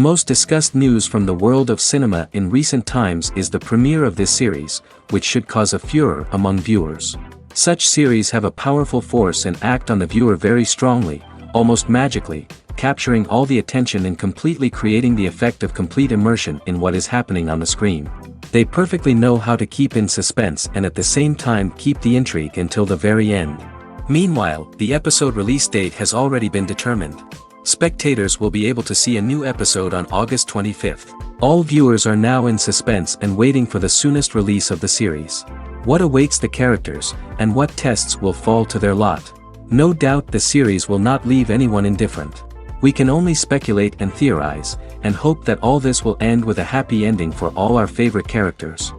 most discussed news from the world of cinema in recent times is the premiere of this series, which should cause a furor among viewers. Such series have a powerful force and act on the viewer very strongly, almost magically, capturing all the attention and completely creating the effect of complete immersion in what is happening on the screen. They perfectly know how to keep in suspense and at the same time keep the intrigue until the very end. Meanwhile, the episode release date has already been determined. Spectators will be able to see a new episode on August 25th. All viewers are now in suspense and waiting for the soonest release of the series. What awaits the characters, and what tests will fall to their lot? No doubt the series will not leave anyone indifferent. We can only speculate and theorize, and hope that all this will end with a happy ending for all our favorite characters.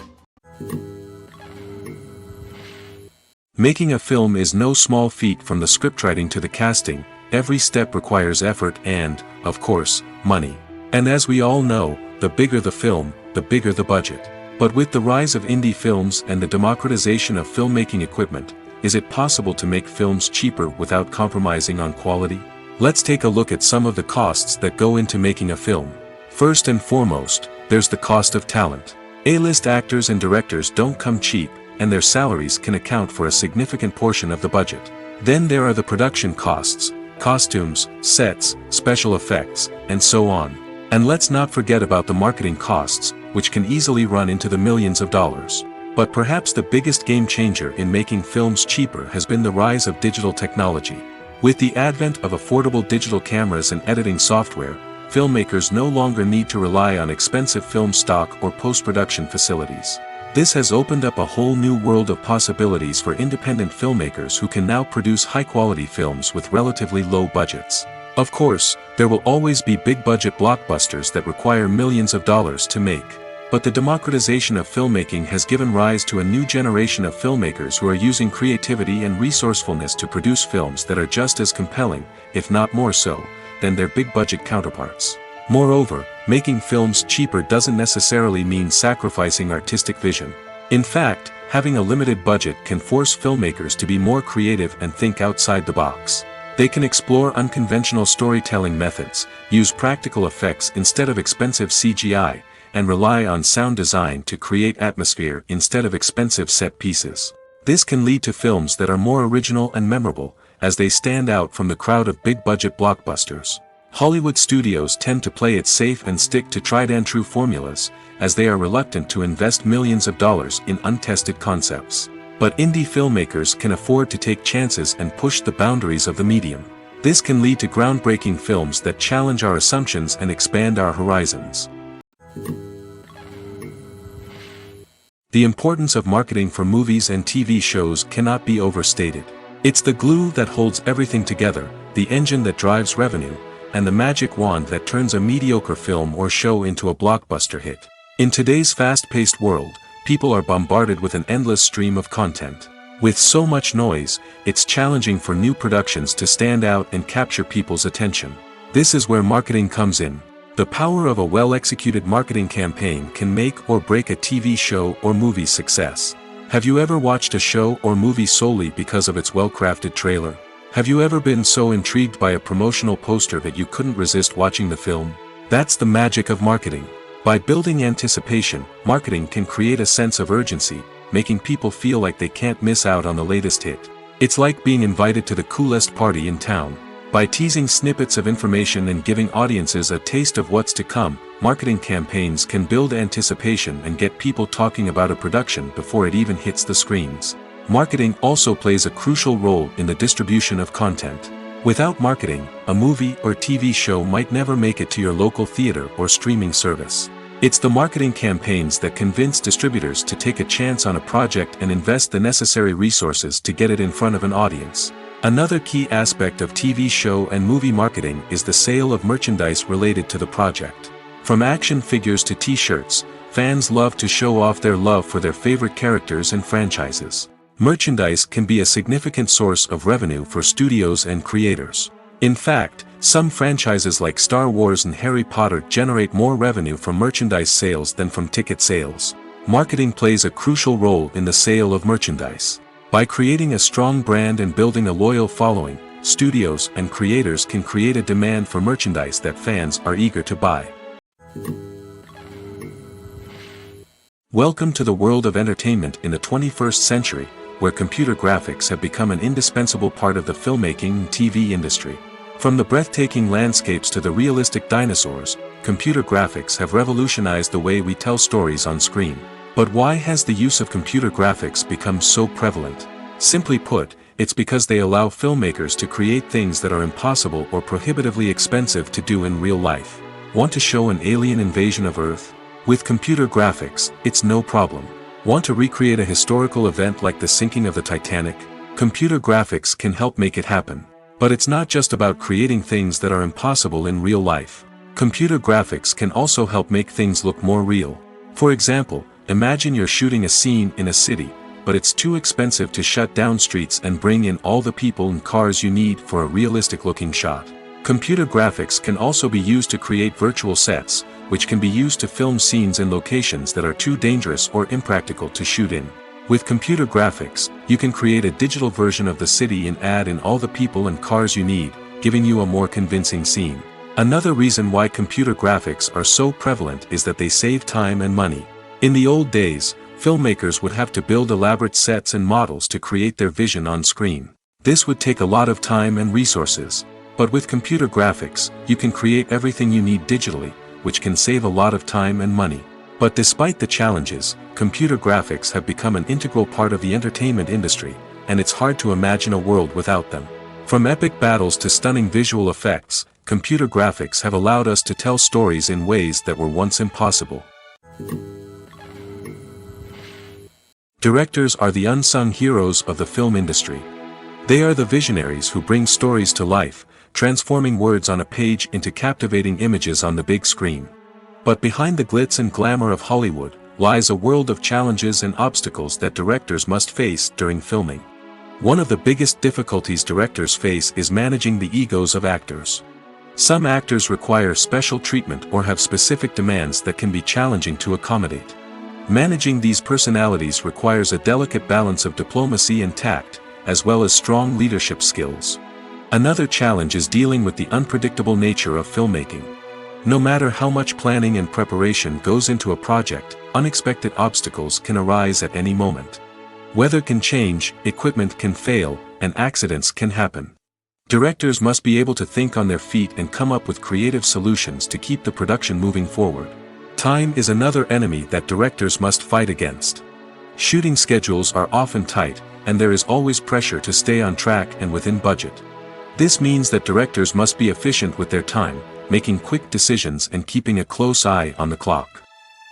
Making a film is no small feat. From the scriptwriting to the casting, every step requires effort and, of course, money. And as we all know, the bigger the film, the bigger the budget. But with the rise of indie films and the democratization of filmmaking equipment, is it possible to make films cheaper without compromising on quality? Let's take a look at some of the costs that go into making a film. First and foremost, there's the cost of talent. A-list actors and directors don't come cheap, and their salaries can account for a significant portion of the budget. Then there are the production costs, costumes, sets, special effects, and so on. And let's not forget about the marketing costs, which can easily run into the millions of dollars. But perhaps the biggest game changer in making films cheaper has been the rise of digital technology. With the advent of affordable digital cameras and editing software, filmmakers no longer need to rely on expensive film stock or post-production facilities. This has opened up a whole new world of possibilities for independent filmmakers who can now produce high-quality films with relatively low budgets. Of course, there will always be big-budget blockbusters that require millions of dollars to make. But the democratization of filmmaking has given rise to a new generation of filmmakers who are using creativity and resourcefulness to produce films that are just as compelling, if not more so, than their big-budget counterparts. Moreover, making films cheaper doesn't necessarily mean sacrificing artistic vision. In fact, having a limited budget can force filmmakers to be more creative and think outside the box. They can explore unconventional storytelling methods, use practical effects instead of expensive CGI, and rely on sound design to create atmosphere instead of expensive set pieces. This can lead to films that are more original and memorable, as they stand out from the crowd of big-budget blockbusters. Hollywood studios tend to play it safe and stick to tried-and-true formulas, as they are reluctant to invest millions of dollars in untested concepts. But indie filmmakers can afford to take chances and push the boundaries of the medium. This can lead to groundbreaking films that challenge our assumptions and expand our horizons. The importance of marketing for movies and TV shows cannot be overstated. It's the glue that holds everything together, the engine that drives revenue, and the magic wand that turns a mediocre film or show into a blockbuster hit. In today's fast-paced world, people are bombarded with an endless stream of content. With so much noise, it's challenging for new productions to stand out and capture people's attention. This is where marketing comes in. The power of a well-executed marketing campaign can make or break a TV show or movie's success. Have you ever watched a show or movie solely because of its well-crafted trailer? Have you ever been so intrigued by a promotional poster that you couldn't resist watching the film? That's the magic of marketing. By building anticipation, marketing can create a sense of urgency, making people feel like they can't miss out on the latest hit. It's like being invited to the coolest party in town. By teasing snippets of information and giving audiences a taste of what's to come, marketing campaigns can build anticipation and get people talking about a production before it even hits the screens. Marketing also plays a crucial role in the distribution of content. Without marketing, a movie or TV show might never make it to your local theater or streaming service. It's the marketing campaigns that convince distributors to take a chance on a project and invest the necessary resources to get it in front of an audience. Another key aspect of TV show and movie marketing is the sale of merchandise related to the project. From action figures to t-shirts, fans love to show off their love for their favorite characters and franchises. Merchandise can be a significant source of revenue for studios and creators. In fact, some franchises like Star Wars and Harry Potter generate more revenue from merchandise sales than from ticket sales. Marketing plays a crucial role in the sale of merchandise. By creating a strong brand and building a loyal following, studios and creators can create a demand for merchandise that fans are eager to buy. Welcome to the world of entertainment in the 21st century, where computer graphics have become an indispensable part of the filmmaking and TV industry. From the breathtaking landscapes to the realistic dinosaurs, computer graphics have revolutionized the way we tell stories on screen. But why has the use of computer graphics become so prevalent? Simply put, it's because they allow filmmakers to create things that are impossible or prohibitively expensive to do in real life. Want to show an alien invasion of Earth? With computer graphics, it's no problem. Want to recreate a historical event like the sinking of the Titanic? Computer graphics can help make it happen. But it's not just about creating things that are impossible in real life. Computer graphics can also help make things look more real. For example, imagine you're shooting a scene in a city, but it's too expensive to shut down streets and bring in all the people and cars you need for a realistic-looking shot. Computer graphics can also be used to create virtual sets, which can be used to film scenes in locations that are too dangerous or impractical to shoot in. With computer graphics, you can create a digital version of the city and add in all the people and cars you need, giving you a more convincing scene. Another reason why computer graphics are so prevalent is that they save time and money. In the old days, filmmakers would have to build elaborate sets and models to create their vision on screen. This would take a lot of time and resources. But with computer graphics, you can create everything you need digitally, which can save a lot of time and money. But despite the challenges, computer graphics have become an integral part of the entertainment industry, and it's hard to imagine a world without them. From epic battles to stunning visual effects, computer graphics have allowed us to tell stories in ways that were once impossible. Directors are the unsung heroes of the film industry. They are the visionaries who bring stories to life, transforming words on a page into captivating images on the big screen. But behind the glitz and glamour of Hollywood, lies a world of challenges and obstacles that directors must face during filming. One of the biggest difficulties directors face is managing the egos of actors. Some actors require special treatment or have specific demands that can be challenging to accommodate. Managing these personalities requires a delicate balance of diplomacy and tact, as well as strong leadership skills. Another challenge is dealing with the unpredictable nature of filmmaking. No matter how much planning and preparation goes into a project, unexpected obstacles can arise at any moment. Weather can change, equipment can fail, and accidents can happen. Directors must be able to think on their feet and come up with creative solutions to keep the production moving forward. Time is another enemy that directors must fight against. Shooting schedules are often tight, and there is always pressure to stay on track and within budget. This means that directors must be efficient with their time, making quick decisions and keeping a close eye on the clock.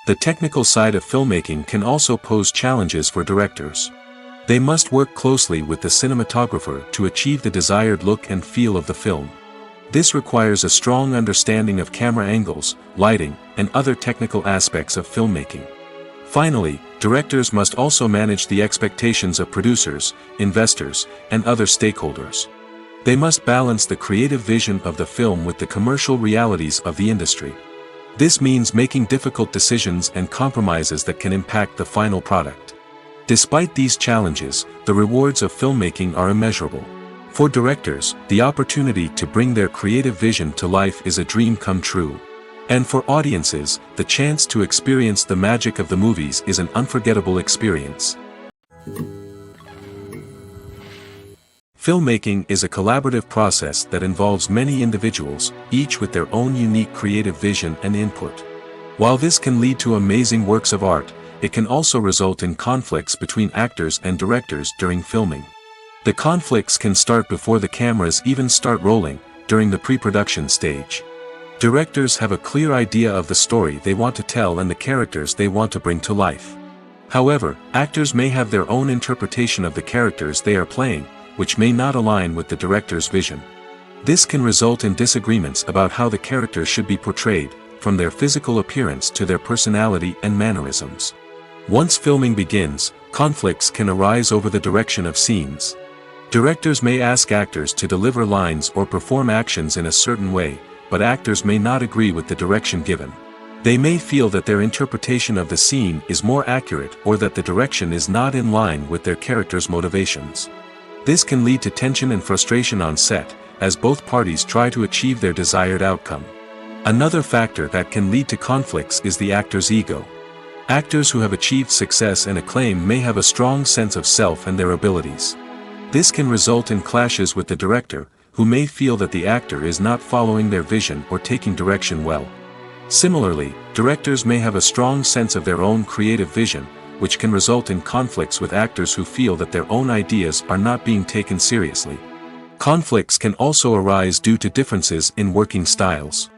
The technical side of filmmaking can also pose challenges for directors. They must work closely with the cinematographer to achieve the desired look and feel of the film. This requires a strong understanding of camera angles, lighting, and other technical aspects of filmmaking. Finally, directors must also manage the expectations of producers, investors, and other stakeholders. They must balance the creative vision of the film with the commercial realities of the industry. This means making difficult decisions and compromises that can impact the final product. Despite these challenges, the rewards of filmmaking are immeasurable. For directors, the opportunity to bring their creative vision to life is a dream come true. And for audiences, the chance to experience the magic of the movies is an unforgettable experience. Filmmaking is a collaborative process that involves many individuals, each with their own unique creative vision and input. While this can lead to amazing works of art, it can also result in conflicts between actors and directors during filming. The conflicts can start before the cameras even start rolling, during the pre-production stage. Directors have a clear idea of the story they want to tell and the characters they want to bring to life. However, actors may have their own interpretation of the characters they are playing, which may not align with the director's vision. This can result in disagreements about how the characters should be portrayed, from their physical appearance to their personality and mannerisms. Once filming begins, conflicts can arise over the direction of scenes. Directors may ask actors to deliver lines or perform actions in a certain way, but actors may not agree with the direction given. They may feel that their interpretation of the scene is more accurate or that the direction is not in line with their character's motivations. This can lead to tension and frustration on set, as both parties try to achieve their desired outcome. Another factor that can lead to conflicts is the actor's ego. Actors who have achieved success and acclaim may have a strong sense of self and their abilities. This can result in clashes with the director, who may feel that the actor is not following their vision or taking direction well. Similarly, directors may have a strong sense of their own creative vision, which can result in conflicts with actors who feel that their own ideas are not being taken seriously. Conflicts can also arise due to differences in working styles.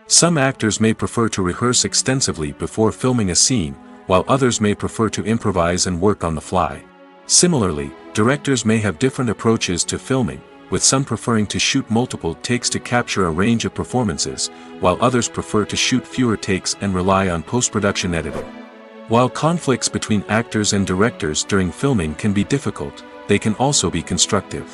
Some actors may prefer to rehearse extensively before filming a scene, while others may prefer to improvise and work on the fly. Similarly, directors may have different approaches to filming, with some preferring to shoot multiple takes to capture a range of performances, while others prefer to shoot fewer takes and rely on post-production editing. While conflicts between actors and directors during filming can be difficult, they can also be constructive.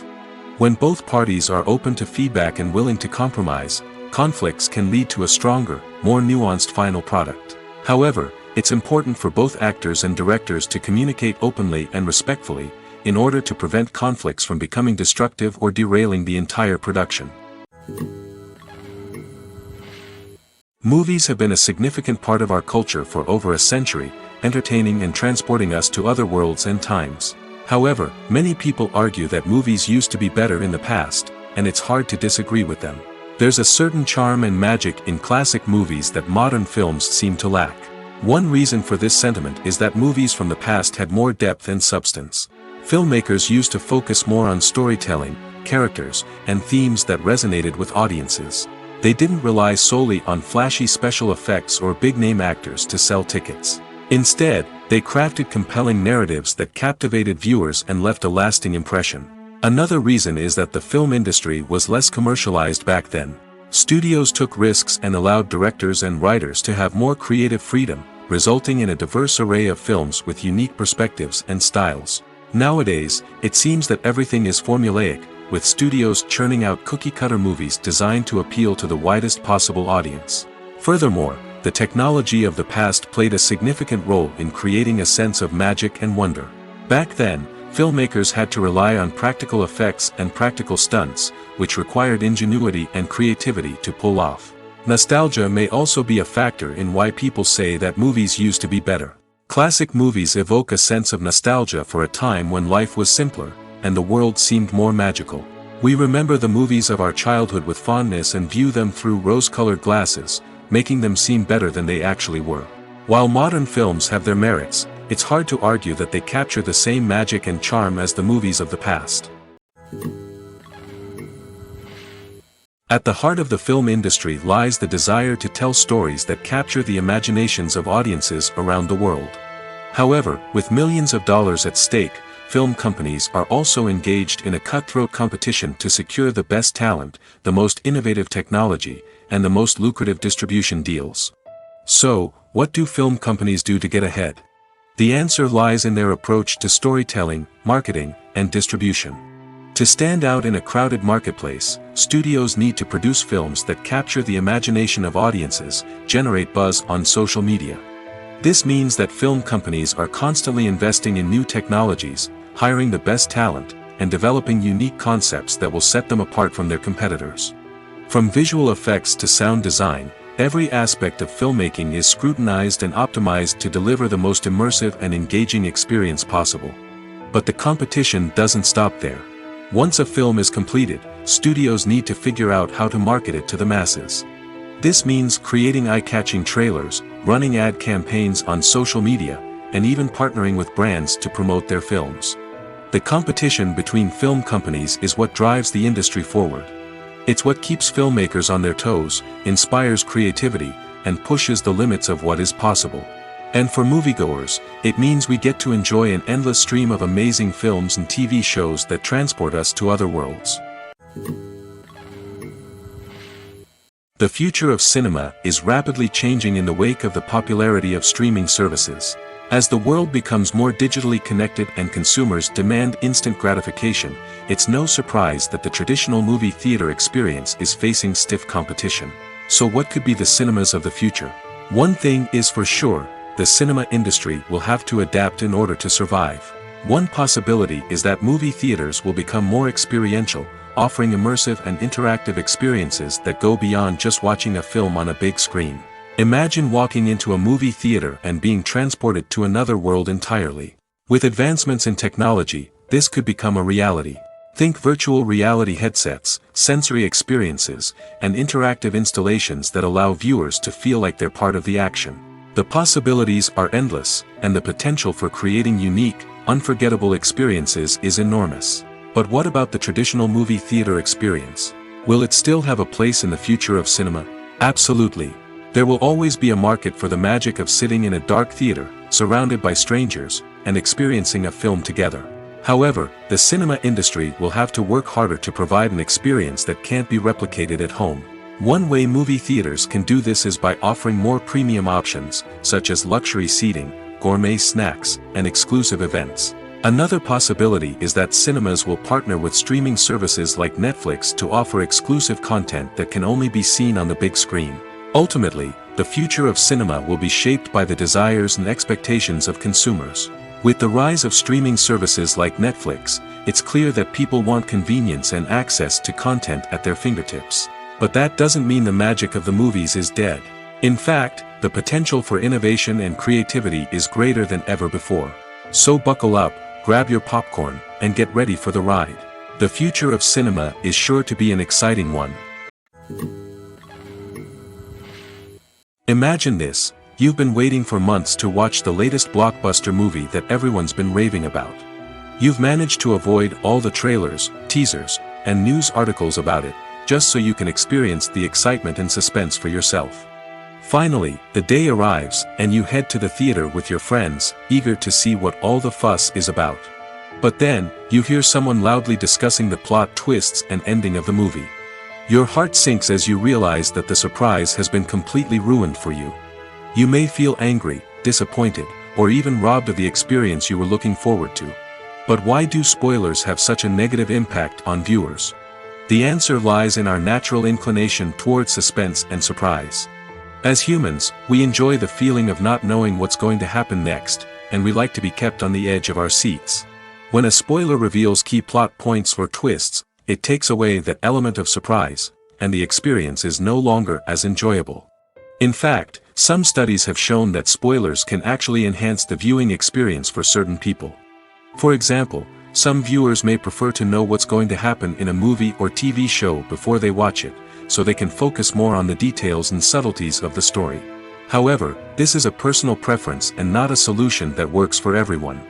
When both parties are open to feedback and willing to compromise, conflicts can lead to a stronger, more nuanced final product. However, it's important for both actors and directors to communicate openly and respectfully, in order to prevent conflicts from becoming destructive or derailing the entire production. Movies have been a significant part of our culture for over a century, entertaining and transporting us to other worlds and times. However, many people argue that movies used to be better in the past, and it's hard to disagree with them. There's a certain charm and magic in classic movies that modern films seem to lack. One reason for this sentiment is that movies from the past had more depth and substance. Filmmakers used to focus more on storytelling, characters, and themes that resonated with audiences. They didn't rely solely on flashy special effects or big-name actors to sell tickets. Instead, they crafted compelling narratives that captivated viewers and left a lasting impression. Another reason is that the film industry was less commercialized back then. Studios took risks and allowed directors and writers to have more creative freedom, resulting in a diverse array of films with unique perspectives and styles. Nowadays, it seems that everything is formulaic, with studios churning out cookie-cutter movies designed to appeal to the widest possible audience. Furthermore, the technology of the past played a significant role in creating a sense of magic and wonder. Back then, filmmakers had to rely on practical effects and practical stunts, which required ingenuity and creativity to pull off. Nostalgia may also be a factor in why people say that movies used to be better. Classic movies evoke a sense of nostalgia for a time when life was simpler, and the world seemed more magical. We remember the movies of our childhood with fondness and view them through rose-colored glasses, making them seem better than they actually were. While modern films have their merits, it's hard to argue that they capture the same magic and charm as the movies of the past. At the heart of the film industry lies the desire to tell stories that capture the imaginations of audiences around the world. However, with millions of dollars at stake, film companies are also engaged in a cutthroat competition to secure the best talent, the most innovative technology, and the most lucrative distribution deals. So, what do film companies do to get ahead? The answer lies in their approach to storytelling, marketing, and distribution. To stand out in a crowded marketplace, studios need to produce films that capture the imagination of audiences, generate buzz on social media. This means that film companies are constantly investing in new technologies, hiring the best talent, and developing unique concepts that will set them apart from their competitors. From visual effects to sound design, every aspect of filmmaking is scrutinized and optimized to deliver the most immersive and engaging experience possible. But the competition doesn't stop there. Once a film is completed, studios need to figure out how to market it to the masses. This means creating eye-catching trailers, running ad campaigns on social media, and even partnering with brands to promote their films. The competition between film companies is what drives the industry forward. It's what keeps filmmakers on their toes, inspires creativity, and pushes the limits of what is possible. And for moviegoers, it means we get to enjoy an endless stream of amazing films and TV shows that transport us to other worlds. The future of cinema is rapidly changing in the wake of the popularity of streaming services. As the world becomes more digitally connected and consumers demand instant gratification, it's no surprise that the traditional movie theater experience is facing stiff competition. So what could be the cinemas of the future? One thing is for sure, the cinema industry will have to adapt in order to survive. One possibility is that movie theaters will become more experiential, offering immersive and interactive experiences that go beyond just watching a film on a big screen. Imagine walking into a movie theater and being transported to another world entirely. With advancements in technology, this could become a reality. Think virtual reality headsets, sensory experiences, and interactive installations that allow viewers to feel like they're part of the action. The possibilities are endless, and the potential for creating unique, unforgettable experiences is enormous. But what about the traditional movie theater experience? Will it still have a place in the future of cinema? Absolutely. There will always be a market for the magic of sitting in a dark theater, surrounded by strangers, and experiencing a film together. However, the cinema industry will have to work harder to provide an experience that can't be replicated at home. One way movie theaters can do this is by offering more premium options, such as luxury seating, gourmet snacks, and exclusive events. Another possibility is that cinemas will partner with streaming services like Netflix to offer exclusive content that can only be seen on the big screen. Ultimately, the future of cinema will be shaped by the desires and expectations of consumers. With the rise of streaming services like Netflix, it's clear that people want convenience and access to content at their fingertips. But that doesn't mean the magic of the movies is dead. In fact, the potential for innovation and creativity is greater than ever before. So buckle up, grab your popcorn, and get ready for the ride. The future of cinema is sure to be an exciting one. Imagine this. You've been waiting for months to watch the latest blockbuster movie that everyone's been raving about. You've managed to avoid all the trailers, teasers, and news articles about it, just so you can experience the excitement and suspense for yourself. Finally, the day arrives, and you head to the theater with your friends, eager to see what all the fuss is about. But then, you hear someone loudly discussing the plot twists and ending of the movie. Your heart sinks as you realize that the surprise has been completely ruined for you. You may feel angry, disappointed, or even robbed of the experience you were looking forward to. But why do spoilers have such a negative impact on viewers? The answer lies in our natural inclination towards suspense and surprise. As humans, we enjoy the feeling of not knowing what's going to happen next, and we like to be kept on the edge of our seats. When a spoiler reveals key plot points or twists, it takes away that element of surprise, and the experience is no longer as enjoyable. In fact, some studies have shown that spoilers can actually enhance the viewing experience for certain people. For example, some viewers may prefer to know what's going to happen in a movie or TV show before they watch it, so they can focus more on the details and subtleties of the story. However, this is a personal preference and not a solution that works for everyone.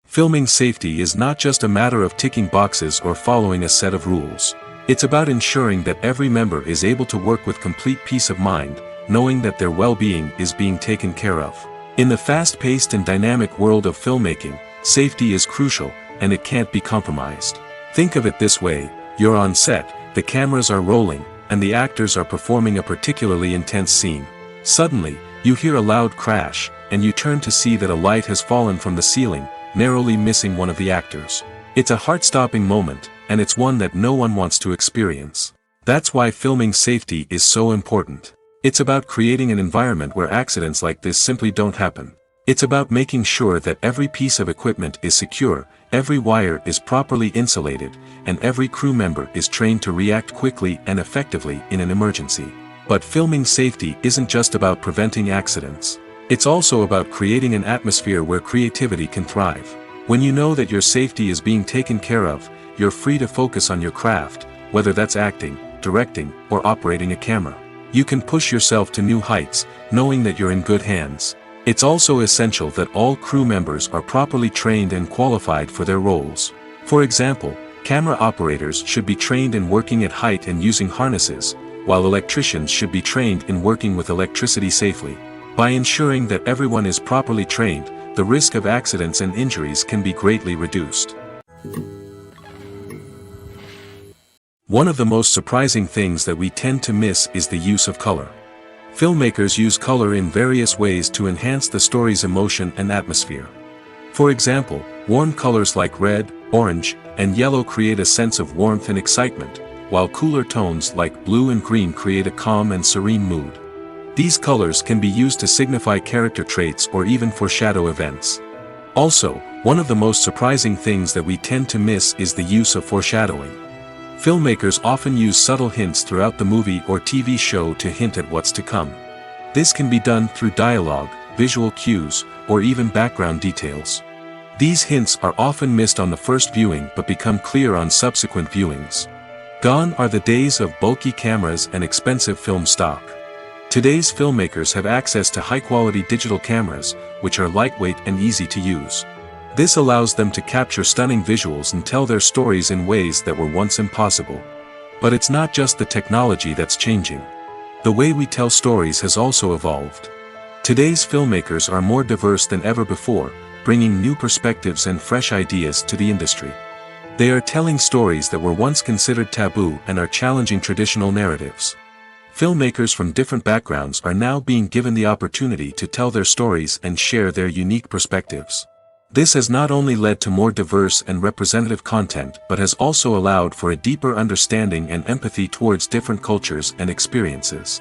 Filming safety is not just a matter of ticking boxes or following a set of rules. It's about ensuring that every member is able to work with complete peace of mind, knowing that their well-being is being taken care of. In the fast-paced and dynamic world of filmmaking, safety is crucial, and it can't be compromised. Think of it this way: you're on set, the cameras are rolling, and the actors are performing a particularly intense scene. Suddenly, you hear a loud crash, and you turn to see that a light has fallen from the ceiling, narrowly missing one of the actors. It's a heart-stopping moment, and it's one that no one wants to experience. That's why filming safety is so important. It's about creating an environment where accidents like this simply don't happen. It's about making sure that every piece of equipment is secure, every wire is properly insulated, and every crew member is trained to react quickly and effectively in an emergency. But filming safety isn't just about preventing accidents. It's also about creating an atmosphere where creativity can thrive. When you know that your safety is being taken care of, you're free to focus on your craft, whether that's acting, directing, or operating a camera. You can push yourself to new heights, knowing that you're in good hands. It's also essential that all crew members are properly trained and qualified for their roles. For example, camera operators should be trained in working at height and using harnesses, while electricians should be trained in working with electricity safely. By ensuring that everyone is properly trained, the risk of accidents and injuries can be greatly reduced. One of the most surprising things that we tend to miss is the use of color. Filmmakers use color in various ways to enhance the story's emotion and atmosphere. For example, warm colors like red, orange, and yellow create a sense of warmth and excitement, while cooler tones like blue and green create a calm and serene mood. These colors can be used to signify character traits or even foreshadow events. Also, one of the most surprising things that we tend to miss is the use of foreshadowing. Filmmakers often use subtle hints throughout the movie or TV show to hint at what's to come. This can be done through dialogue, visual cues, or even background details. These hints are often missed on the first viewing but become clear on subsequent viewings. Gone are the days of bulky cameras and expensive film stock. Today's filmmakers have access to high-quality digital cameras, which are lightweight and easy to use. This allows them to capture stunning visuals and tell their stories in ways that were once impossible. But it's not just the technology that's changing. The way we tell stories has also evolved. Today's filmmakers are more diverse than ever before, bringing new perspectives and fresh ideas to the industry. They are telling stories that were once considered taboo and are challenging traditional narratives. Filmmakers from different backgrounds are now being given the opportunity to tell their stories and share their unique perspectives. This has not only led to more diverse and representative content but has also allowed for a deeper understanding and empathy towards different cultures and experiences.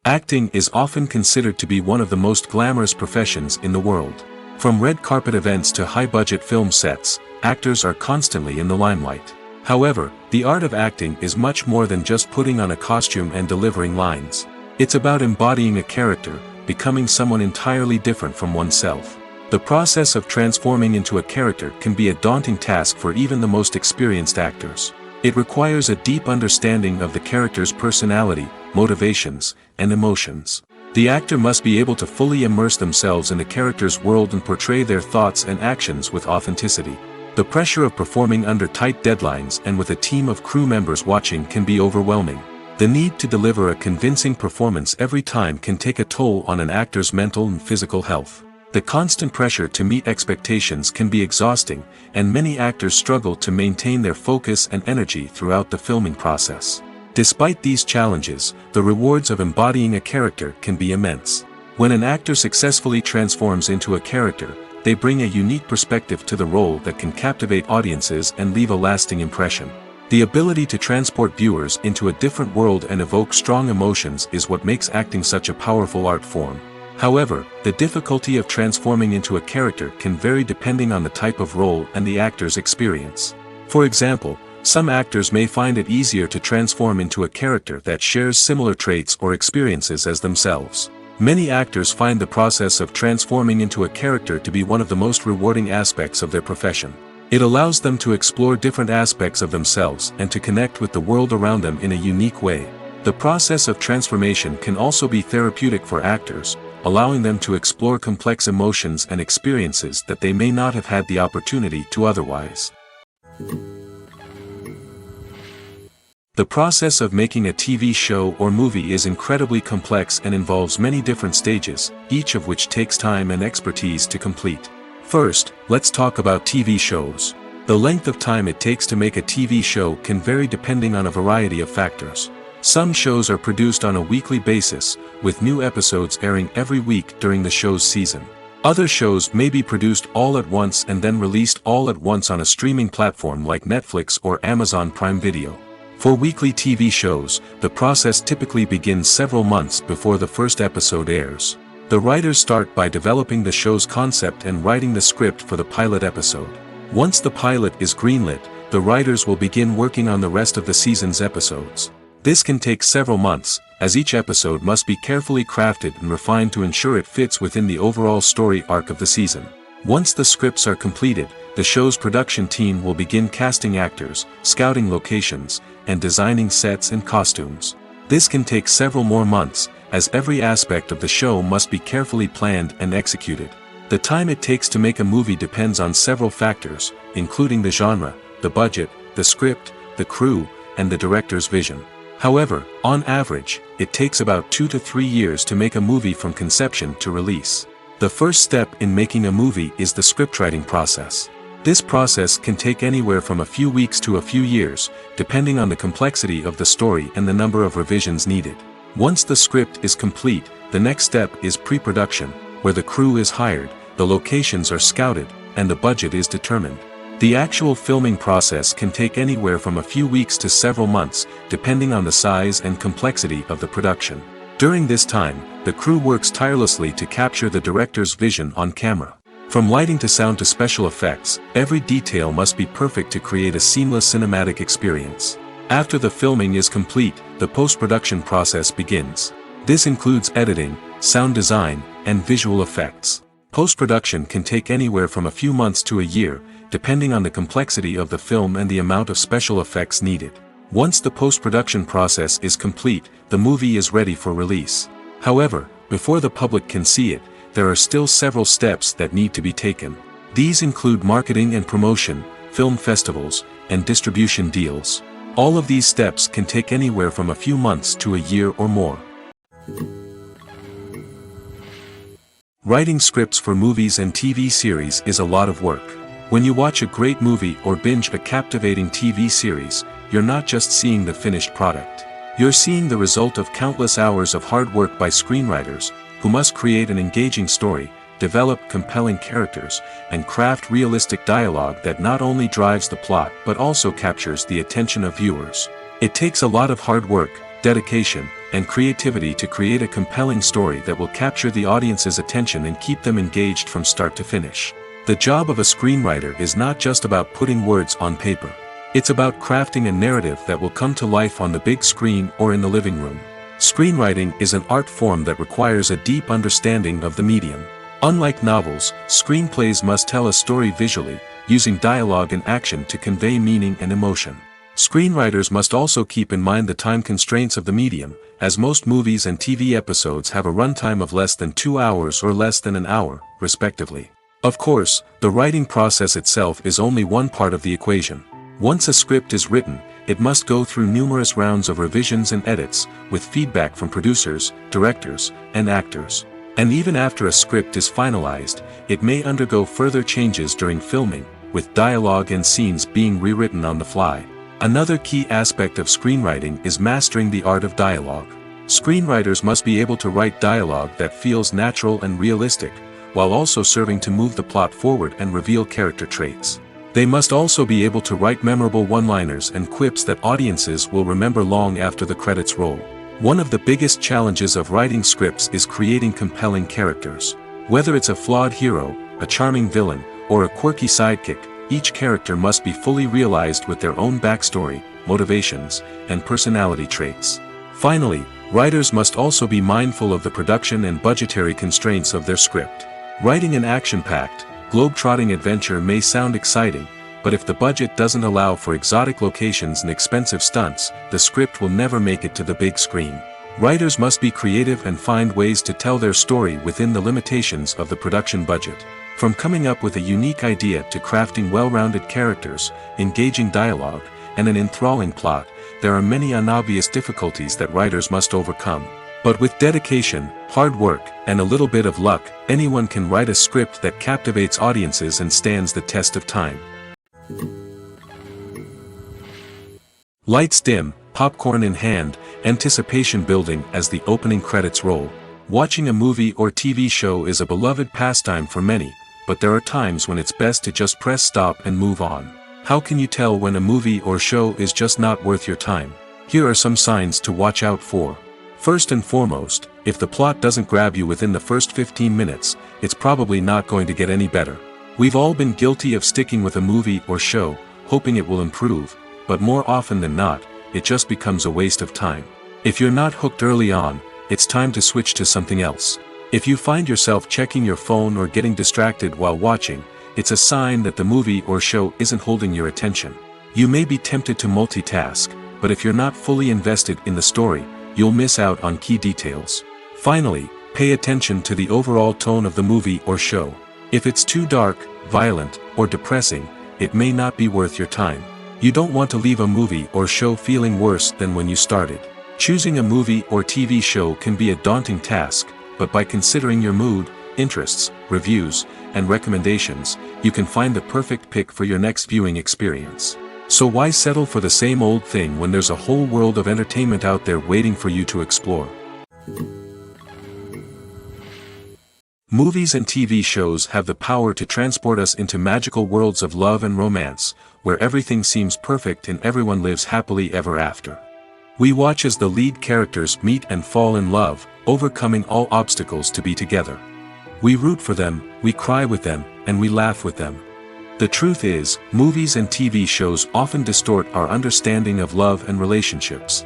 Acting is often considered to be one of the most glamorous professions in the world. From red carpet events to high-budget film sets, actors are constantly in the limelight. However, the art of acting is much more than just putting on a costume and delivering lines. It's about embodying a character, becoming someone entirely different from oneself. The process of transforming into a character can be a daunting task for even the most experienced actors. It requires a deep understanding of the character's personality, motivations, and emotions. The actor must be able to fully immerse themselves in the character's world and portray their thoughts and actions with authenticity. The pressure of performing under tight deadlines and with a team of crew members watching can be overwhelming. The need to deliver a convincing performance every time can take a toll on an actor's mental and physical health. The constant pressure to meet expectations can be exhausting, and many actors struggle to maintain their focus and energy throughout the filming process. Despite these challenges, the rewards of embodying a character can be immense. When an actor successfully transforms into a character, they bring a unique perspective to the role that can captivate audiences and leave a lasting impression. The ability to transport viewers into a different world and evoke strong emotions is what makes acting such a powerful art form. However, the difficulty of transforming into a character can vary depending on the type of role and the actor's experience. For example, some actors may find it easier to transform into a character that shares similar traits or experiences as themselves. Many actors find the process of transforming into a character to be one of the most rewarding aspects of their profession. It allows them to explore different aspects of themselves and to connect with the world around them in a unique way. The process of transformation can also be therapeutic for actors, allowing them to explore complex emotions and experiences that they may not have had the opportunity to otherwise. The process of making a TV show or movie is incredibly complex and involves many different stages, each of which takes time and expertise to complete. First, let's talk about TV shows. The length of time it takes to make a TV show can vary depending on a variety of factors. Some shows are produced on a weekly basis, with new episodes airing every week during the show's season. Other shows may be produced all at once and then released all at once on a streaming platform like Netflix or Amazon Prime Video. For weekly TV shows, the process typically begins several months before the first episode airs. The writers start by developing the show's concept and writing the script for the pilot episode. Once the pilot is greenlit, the writers will begin working on the rest of the season's episodes. This can take several months, as each episode must be carefully crafted and refined to ensure it fits within the overall story arc of the season. Once the scripts are completed, the show's production team will begin casting actors, scouting locations, and designing sets and costumes. This can take several more months, as every aspect of the show must be carefully planned and executed. The time it takes to make a movie depends on several factors, including the genre, the budget, the script, the crew, and the director's vision. However, on average, it takes about 2 to 3 years to make a movie from conception to release. The first step in making a movie is the scriptwriting process. This process can take anywhere from a few weeks to a few years, depending on the complexity of the story and the number of revisions needed. Once the script is complete, the next step is pre-production, where the crew is hired, the locations are scouted, and the budget is determined. The actual filming process can take anywhere from a few weeks to several months, depending on the size and complexity of the production. During this time, the crew works tirelessly to capture the director's vision on camera. From lighting to sound to special effects, every detail must be perfect to create a seamless cinematic experience. After the filming is complete, the post-production process begins. This includes editing, sound design, and visual effects. Post-production can take anywhere from a few months to a year, depending on the complexity of the film and the amount of special effects needed. Once the post-production process is complete, the movie is ready for release. However, before the public can see it, there are still several steps that need to be taken. These include marketing and promotion, film festivals, and distribution deals. All of these steps can take anywhere from a few months to a year or more. Writing scripts for movies and TV series is a lot of work. When you watch a great movie or binge a captivating TV series, you're not just seeing the finished product. You're seeing the result of countless hours of hard work by screenwriters, who must create an engaging story, develop compelling characters, and craft realistic dialogue that not only drives the plot but also captures the attention of viewers. It takes a lot of hard work, dedication, and creativity to create a compelling story that will capture the audience's attention and keep them engaged from start to finish. The job of a screenwriter is not just about putting words on paper. It's about crafting a narrative that will come to life on the big screen or in the living room. Screenwriting is an art form that requires a deep understanding of the medium. Unlike novels, screenplays must tell a story visually, using dialogue and action to convey meaning and emotion. Screenwriters must also keep in mind the time constraints of the medium, as most movies and TV episodes have a runtime of less than 2 hours or less than an hour, respectively. Of course, the writing process itself is only one part of the equation. Once a script is written, it must go through numerous rounds of revisions and edits, with feedback from producers, directors, and actors. And even after a script is finalized, it may undergo further changes during filming, with dialogue and scenes being rewritten on the fly. Another key aspect of screenwriting is mastering the art of dialogue. Screenwriters must be able to write dialogue that feels natural and realistic, while also serving to move the plot forward and reveal character traits. They must also be able to write memorable one-liners and quips that audiences will remember long after the credits roll. One of the biggest challenges of writing scripts is creating compelling characters. Whether it's a flawed hero, a charming villain, or a quirky sidekick, each character must be fully realized with their own backstory, motivations, and personality traits. Finally, writers must also be mindful of the production and budgetary constraints of their script. Writing an action-packed, globe-trotting adventure may sound exciting, but if the budget doesn't allow for exotic locations and expensive stunts, the script will never make it to the big screen. Writers must be creative and find ways to tell their story within the limitations of the production budget. From coming up with a unique idea to crafting well-rounded characters, engaging dialogue, and an enthralling plot, there are many unobvious difficulties that writers must overcome. But with dedication, hard work, and a little bit of luck, anyone can write a script that captivates audiences and stands the test of time. Lights dim, popcorn in hand, anticipation building as the opening credits roll. Watching a movie or TV show is a beloved pastime for many, but there are times when it's best to just press stop and move on. How can you tell when a movie or show is just not worth your time? Here are some signs to watch out for. First and foremost, if the plot doesn't grab you within the first 15 minutes, it's probably not going to get any better. We've all been guilty of sticking with a movie or show, hoping it will improve, but more often than not, it just becomes a waste of time. If you're not hooked early on, it's time to switch to something else. If you find yourself checking your phone or getting distracted while watching, it's a sign that the movie or show isn't holding your attention. You may be tempted to multitask, but if you're not fully invested in the story, you'll miss out on key details. Finally, pay attention to the overall tone of the movie or show. If it's too dark, violent, or depressing, it may not be worth your time. You don't want to leave a movie or show feeling worse than when you started. Choosing a movie or TV show can be a daunting task, but by considering your mood, interests, reviews, and recommendations, you can find the perfect pick for your next viewing experience. So why settle for the same old thing when there's a whole world of entertainment out there waiting for you to explore? Movies and TV shows have the power to transport us into magical worlds of love and romance, where everything seems perfect and everyone lives happily ever after. We watch as the lead characters meet and fall in love, overcoming all obstacles to be together. We root for them, we cry with them, and we laugh with them. The truth is, movies and TV shows often distort our understanding of love and relationships.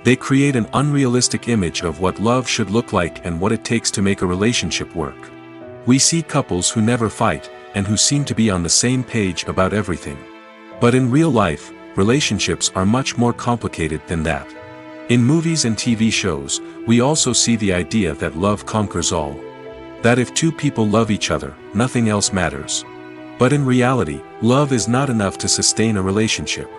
They create an unrealistic image of what love should look like and what it takes to make a relationship work. We see couples who never fight, and who seem to be on the same page about everything. But in real life, relationships are much more complicated than that. In movies and TV shows, we also see the idea that love conquers all. That if two people love each other, nothing else matters. But in reality, love is not enough to sustain a relationship.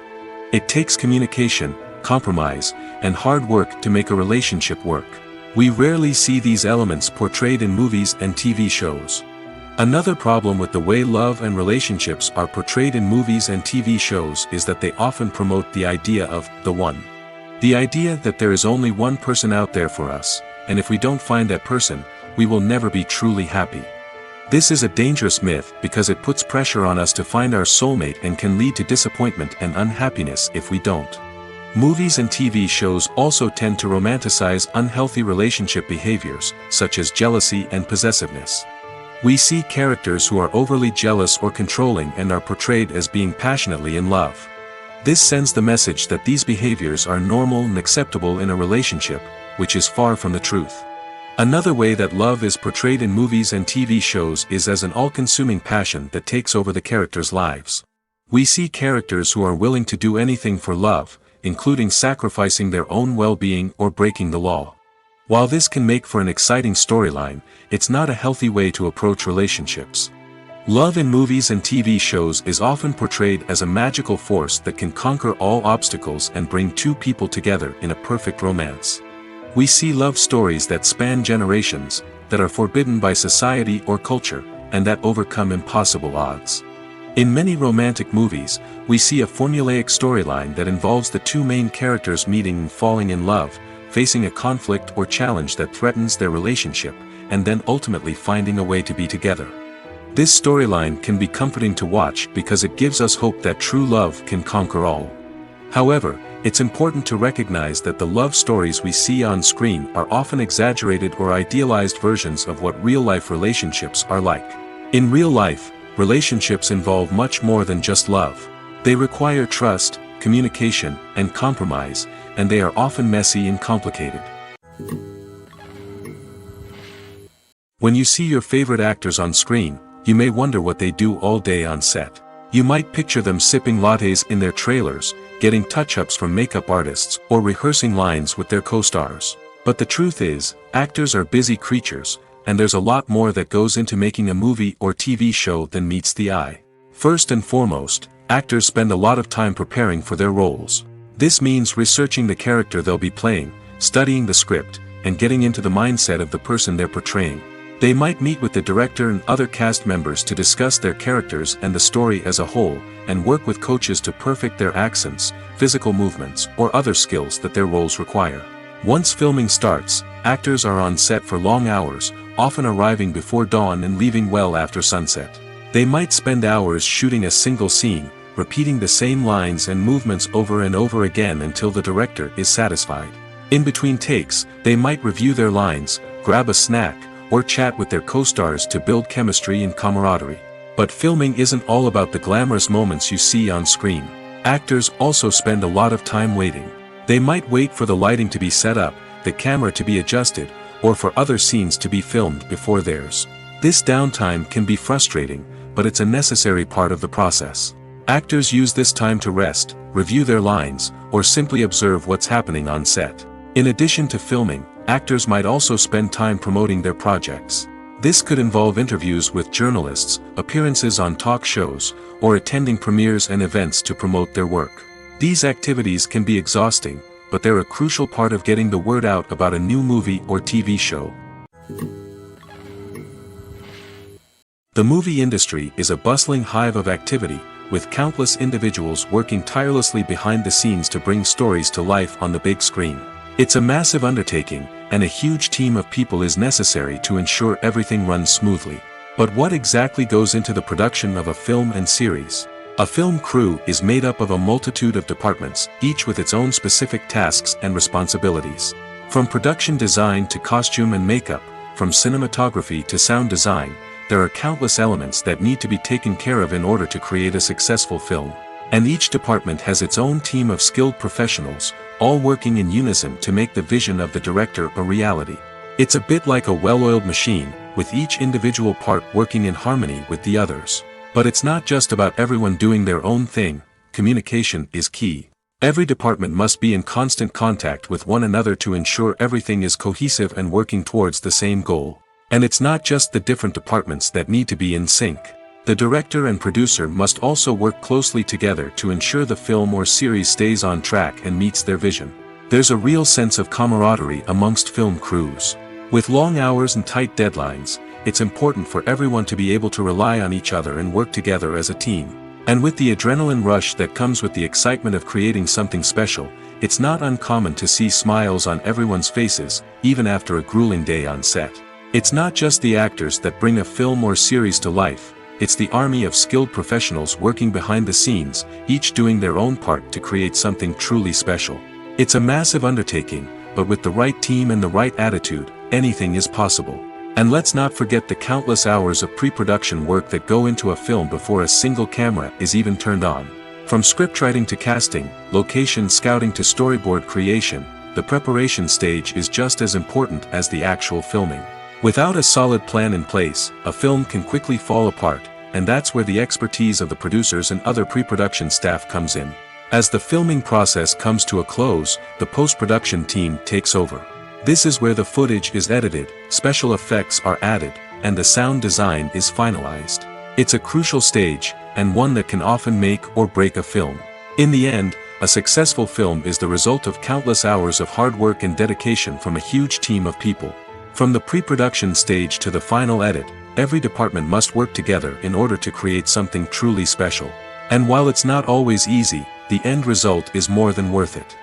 It takes communication, compromise, and hard work to make a relationship work. We rarely see these elements portrayed in movies and TV shows. Another problem with the way love and relationships are portrayed in movies and TV shows is that they often promote the idea of the one. The idea that there is only one person out there for us, and if we don't find that person, we will never be truly happy. This is a dangerous myth because it puts pressure on us to find our soulmate and can lead to disappointment and unhappiness if we don't. Movies and TV shows also tend to romanticize unhealthy relationship behaviors, such as jealousy and possessiveness. We see characters who are overly jealous or controlling and are portrayed as being passionately in love. This sends the message that these behaviors are normal and acceptable in a relationship, which is far from the truth. Another way that love is portrayed in movies and TV shows is as an all-consuming passion that takes over the characters' lives. We see characters who are willing to do anything for love, including sacrificing their own well-being or breaking the law. While this can make for an exciting storyline, it's not a healthy way to approach relationships. Love in movies and TV shows is often portrayed as a magical force that can conquer all obstacles and bring two people together in a perfect romance. We see love stories that span generations, that are forbidden by society or culture, and that overcome impossible odds. In many romantic movies, we see a formulaic storyline that involves the two main characters meeting and falling in love, facing a conflict or challenge that threatens their relationship, and then ultimately finding a way to be together. This storyline can be comforting to watch because it gives us hope that true love can conquer all. However, it's important to recognize that the love stories we see on screen are often exaggerated or idealized versions of what real-life relationships are like. In real life, relationships involve much more than just love. They require trust, communication, and compromise, and they are often messy and complicated. When you see your favorite actors on screen, you may wonder what they do all day on set. You might picture them sipping lattes in their trailers, getting touch-ups from makeup artists, or rehearsing lines with their co-stars. But the truth is, actors are busy creatures, and there's a lot more that goes into making a movie or TV show than meets the eye. First and foremost, actors spend a lot of time preparing for their roles. This means researching the character they'll be playing, studying the script, and getting into the mindset of the person they're portraying. They might meet with the director and other cast members to discuss their characters and the story as a whole, and work with coaches to perfect their accents, physical movements, or other skills that their roles require. Once filming starts, actors are on set for long hours, often arriving before dawn and leaving well after sunset. They might spend hours shooting a single scene, repeating the same lines and movements over and over again until the director is satisfied. In between takes, they might review their lines, grab a snack, or chat with their co-stars to build chemistry and camaraderie. But filming isn't all about the glamorous moments you see on screen. Actors also spend a lot of time waiting. They might wait for the lighting to be set up, the camera to be adjusted, or for other scenes to be filmed before theirs. This downtime can be frustrating, but it's a necessary part of the process. Actors use this time to rest, review their lines, or simply observe what's happening on set. In addition to filming, actors might also spend time promoting their projects. This could involve interviews with journalists, appearances on talk shows, or attending premieres and events to promote their work. These activities can be exhausting, but they're a crucial part of getting the word out about a new movie or TV show. The movie industry is a bustling hive of activity, with countless individuals working tirelessly behind the scenes to bring stories to life on the big screen. It's a massive undertaking, and a huge team of people is necessary to ensure everything runs smoothly. But what exactly goes into the production of a film and series? A film crew is made up of a multitude of departments, each with its own specific tasks and responsibilities. From production design to costume and makeup, from cinematography to sound design, there are countless elements that need to be taken care of in order to create a successful film. And each department has its own team of skilled professionals, all working in unison to make the vision of the director a reality. It's a bit like a well-oiled machine, with each individual part working in harmony with the others. But it's not just about everyone doing their own thing. Communication is key. Every department must be in constant contact with one another to ensure everything is cohesive and working towards the same goal. And it's not just the different departments that need to be in sync. The director and producer must also work closely together to ensure the film or series stays on track and meets their vision. There's a real sense of camaraderie amongst film crews. With long hours and tight deadlines, it's important for everyone to be able to rely on each other and work together as a team. And with the adrenaline rush that comes with the excitement of creating something special, it's not uncommon to see smiles on everyone's faces, even after a grueling day on set. It's not just the actors that bring a film or series to life. It's the army of skilled professionals working behind the scenes, each doing their own part to create something truly special. It's a massive undertaking, but with the right team and the right attitude, anything is possible. And let's not forget the countless hours of pre-production work that go into a film before a single camera is even turned on. From scriptwriting to casting, location scouting to storyboard creation, the preparation stage is just as important as the actual filming. Without a solid plan in place, a film can quickly fall apart, and that's where the expertise of the producers and other pre-production staff comes in. As the filming process comes to a close, the post-production team takes over. This is where the footage is edited, special effects are added, and the sound design is finalized. It's a crucial stage, and one that can often make or break a film. In the end, a successful film is the result of countless hours of hard work and dedication from a huge team of people. From the pre-production stage to the final edit, every department must work together in order to create something truly special. And while it's not always easy, the end result is more than worth it.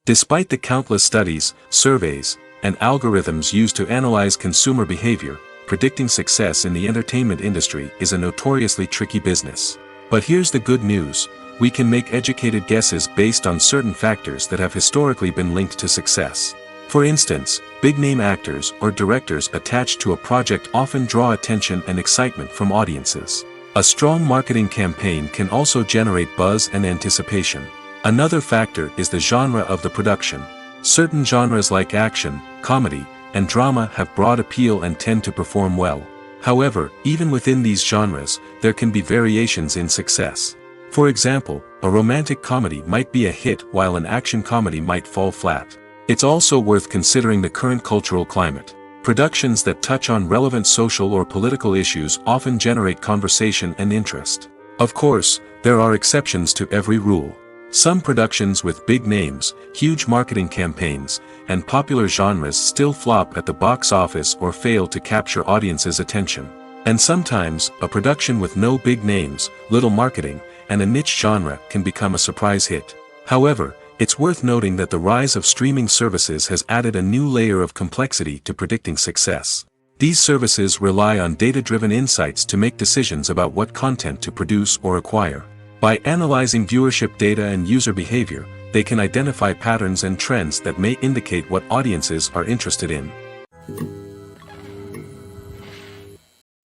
Despite the countless studies, surveys, and algorithms used to analyze consumer behavior, predicting success in the entertainment industry is a notoriously tricky business. But here's the good news. We can make educated guesses based on certain factors that have historically been linked to success. For instance, big-name actors or directors attached to a project often draw attention and excitement from audiences. A strong marketing campaign can also generate buzz and anticipation. Another factor is the genre of the production. Certain genres like action, comedy, and drama have broad appeal and tend to perform well. However, even within these genres, there can be variations in success. For example, a romantic comedy might be a hit while an action comedy might fall flat. It's also worth considering the current cultural climate. Productions that touch on relevant social or political issues often generate conversation and interest. Of course, there are exceptions to every rule. Some productions with big names, huge marketing campaigns, and popular genres still flop at the box office or fail to capture audiences' attention. And sometimes, a production with no big names, little marketing, and a niche genre can become a surprise hit. However, it's worth noting that the rise of streaming services has added a new layer of complexity to predicting success. These services rely on data-driven insights to make decisions about what content to produce or acquire. By analyzing viewership data and user behavior, they can identify patterns and trends that may indicate what audiences are interested in.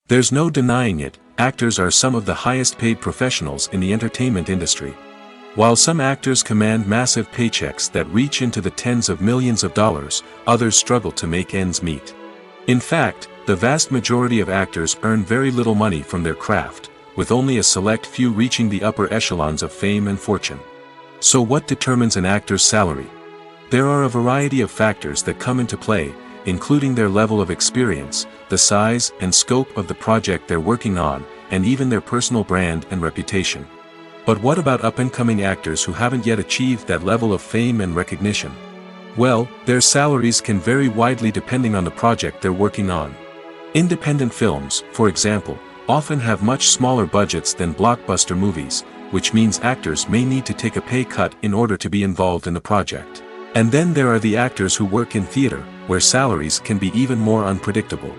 There's no denying it, actors are some of the highest-paid professionals in the entertainment industry. While some actors command massive paychecks that reach into the tens of millions of dollars, others struggle to make ends meet. In fact, the vast majority of actors earn very little money from their craft, with only a select few reaching the upper echelons of fame and fortune. So what determines an actor's salary? There are a variety of factors that come into play, including their level of experience, the size and scope of the project they're working on, and even their personal brand and reputation. But what about up-and-coming actors who haven't yet achieved that level of fame and recognition? Well, their salaries can vary widely depending on the project they're working on. Independent films, for example, often have much smaller budgets than blockbuster movies, which means actors may need to take a pay cut in order to be involved in the project. And then there are the actors who work in theater, where salaries can be even more unpredictable.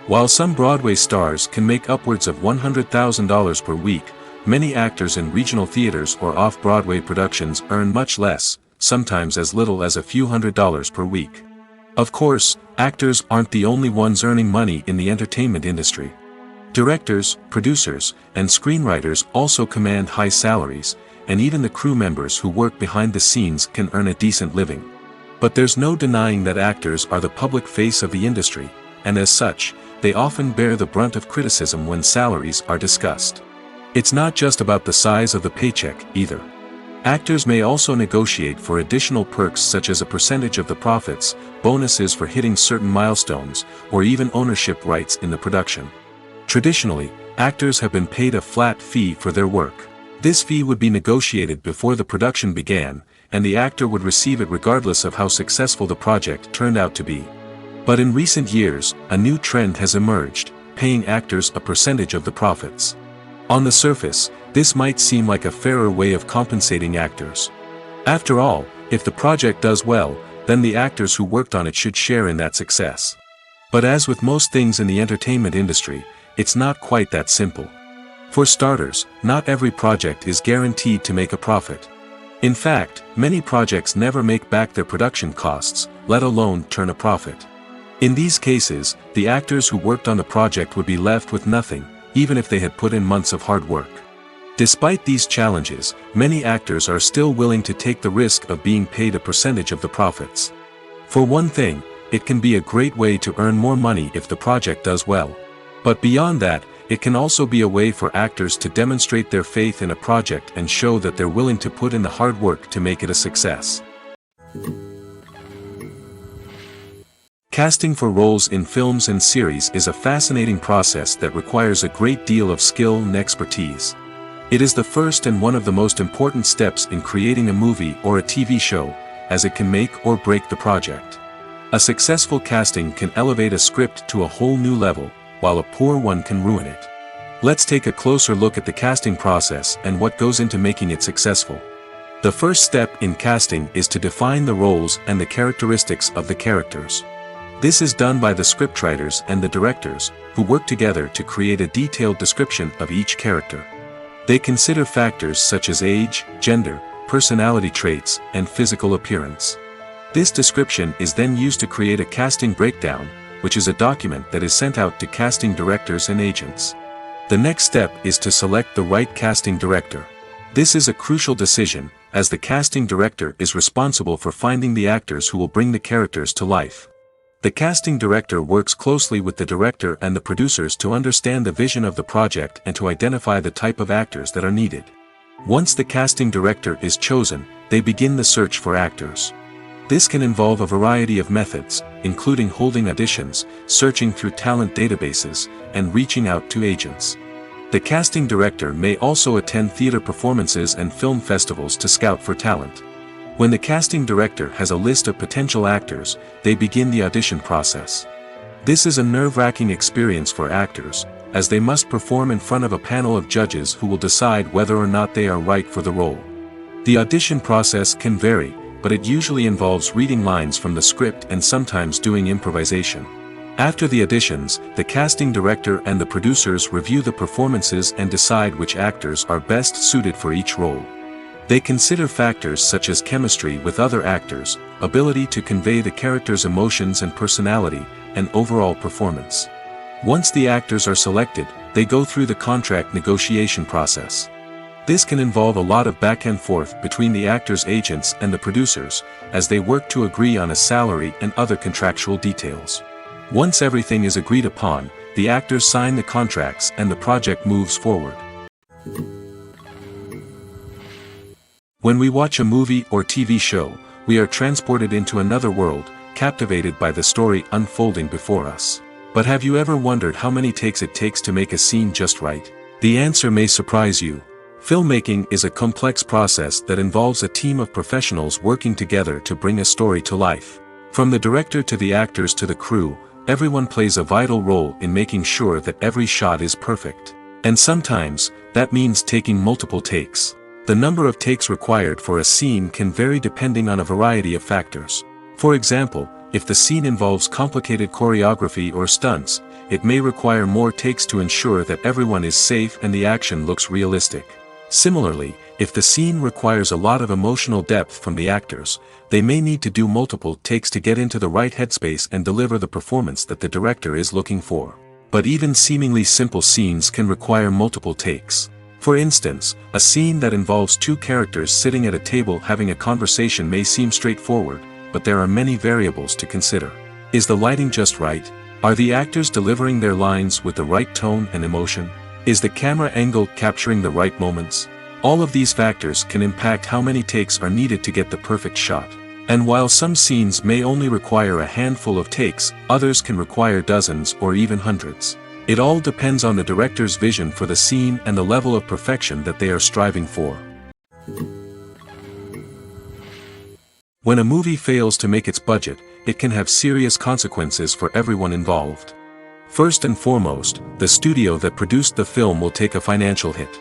While some Broadway stars can make upwards of $100,000 per week, many actors in regional theaters or off-Broadway productions earn much less, sometimes as little as a few $100s per week. Of course, actors aren't the only ones earning money in the entertainment industry. Directors, producers, and screenwriters also command high salaries, and even the crew members who work behind the scenes can earn a decent living. But there's no denying that actors are the public face of the industry, and as such, they often bear the brunt of criticism when salaries are discussed. It's not just about the size of the paycheck, either. Actors may also negotiate for additional perks such as a percentage of the profits, bonuses for hitting certain milestones, or even ownership rights in the production. Traditionally, actors have been paid a flat fee for their work. This fee would be negotiated before the production began, and the actor would receive it regardless of how successful the project turned out to be. But in recent years, a new trend has emerged, paying actors a percentage of the profits. On the surface, this might seem like a fairer way of compensating actors. After all, if the project does well, then the actors who worked on it should share in that success. But as with most things in the entertainment industry, it's not quite that simple. For starters, not every project is guaranteed to make a profit. In fact, many projects never make back their production costs, let alone turn a profit. In these cases, the actors who worked on the project would be left with nothing, even if they had put in months of hard work. Despite these challenges, many actors are still willing to take the risk of being paid a percentage of the profits. For one thing, it can be a great way to earn more money if the project does well. But beyond that, it can also be a way for actors to demonstrate their faith in a project and show that they're willing to put in the hard work to make it a success. Casting for roles in films and series is a fascinating process that requires a great deal of skill and expertise. It is the first and one of the most important steps in creating a movie or a TV show, as it can make or break the project. A successful casting can elevate a script to a whole new level, while a poor one can ruin it. Let's take a closer look at the casting process and what goes into making it successful. The first step in casting is to define the roles and the characteristics of the characters. This is done by the scriptwriters and the directors, who work together to create a detailed description of each character. They consider factors such as age, gender, personality traits, and physical appearance. This description is then used to create a casting breakdown, which is a document that is sent out to casting directors and agents. The next step is to select the right casting director. This is a crucial decision, as the casting director is responsible for finding the actors who will bring the characters to life. The casting director works closely with the director and the producers to understand the vision of the project and to identify the type of actors that are needed. Once the casting director is chosen, they begin the search for actors. This can involve a variety of methods, including holding auditions, searching through talent databases, and reaching out to agents. The casting director may also attend theater performances and film festivals to scout for talent. When the casting director has a list of potential actors, they begin the audition process. This is a nerve-wracking experience for actors, as they must perform in front of a panel of judges who will decide whether or not they are right for the role. The audition process can vary, but it usually involves reading lines from the script and sometimes doing improvisation. After the auditions, the casting director and the producers review the performances and decide which actors are best suited for each role. They consider factors such as chemistry with other actors, ability to convey the character's emotions and personality, and overall performance. Once the actors are selected, they go through the contract negotiation process. This can involve a lot of back and forth between the actors' agents and the producers, as they work to agree on a salary and other contractual details. Once everything is agreed upon, the actors sign the contracts and the project moves forward. When we watch a movie or TV show, we are transported into another world, captivated by the story unfolding before us. But have you ever wondered how many takes it takes to make a scene just right? The answer may surprise you. Filmmaking is a complex process that involves a team of professionals working together to bring a story to life. From the director to the actors to the crew, everyone plays a vital role in making sure that every shot is perfect. And sometimes, that means taking multiple takes. The number of takes required for a scene can vary depending on a variety of factors. For example, if the scene involves complicated choreography or stunts, it may require more takes to ensure that everyone is safe and the action looks realistic. Similarly, if the scene requires a lot of emotional depth from the actors, they may need to do multiple takes to get into the right headspace and deliver the performance that the director is looking for. But even seemingly simple scenes can require multiple takes. For instance, a scene that involves two characters sitting at a table having a conversation may seem straightforward, but there are many variables to consider. Is the lighting just right? Are the actors delivering their lines with the right tone and emotion? Is the camera angle capturing the right moments? All of these factors can impact how many takes are needed to get the perfect shot. And while some scenes may only require a handful of takes, others can require dozens or even hundreds. It all depends on the director's vision for the scene and the level of perfection that they are striving for. When a movie fails to make its budget, it can have serious consequences for everyone involved. First and foremost, the studio that produced the film will take a financial hit.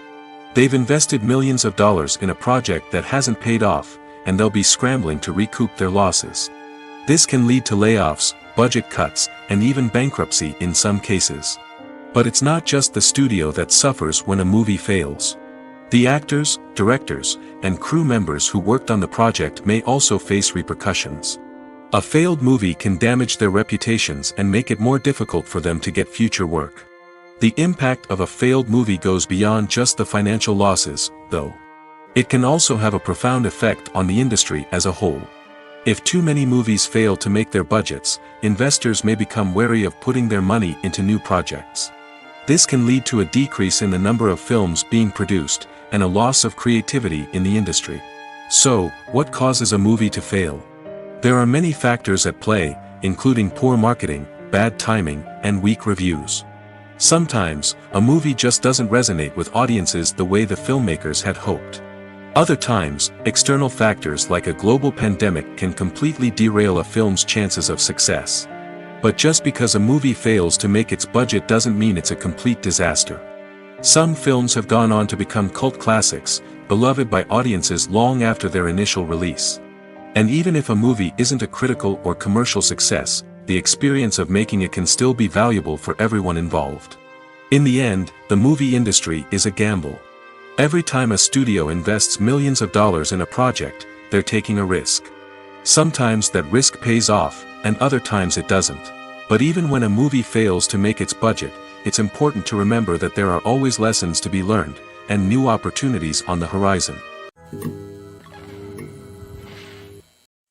They've invested millions of dollars in a project that hasn't paid off, and they'll be scrambling to recoup their losses. This can lead to layoffs, budget cuts, and even bankruptcy in some cases. But it's not just the studio that suffers when a movie fails. The actors, directors, and crew members who worked on the project may also face repercussions. A failed movie can damage their reputations and make it more difficult for them to get future work. The impact of a failed movie goes beyond just the financial losses, though. It can also have a profound effect on the industry as a whole. If too many movies fail to make their budgets, investors may become wary of putting their money into new projects. This can lead to a decrease in the number of films being produced, and a loss of creativity in the industry. So, what causes a movie to fail? There are many factors at play, including poor marketing, bad timing, and weak reviews. Sometimes, a movie just doesn't resonate with audiences the way the filmmakers had hoped. Other times, external factors like a global pandemic can completely derail a film's chances of success. But just because a movie fails to make its budget doesn't mean it's a complete disaster. Some films have gone on to become cult classics, beloved by audiences long after their initial release. And even if a movie isn't a critical or commercial success, the experience of making it can still be valuable for everyone involved. In the end, the movie industry is a gamble. Every time a studio invests millions of dollars in a project, they're taking a risk. Sometimes that risk pays off, and other times it doesn't. But even when a movie fails to make its budget, it's important to remember that there are always lessons to be learned, and new opportunities on the horizon.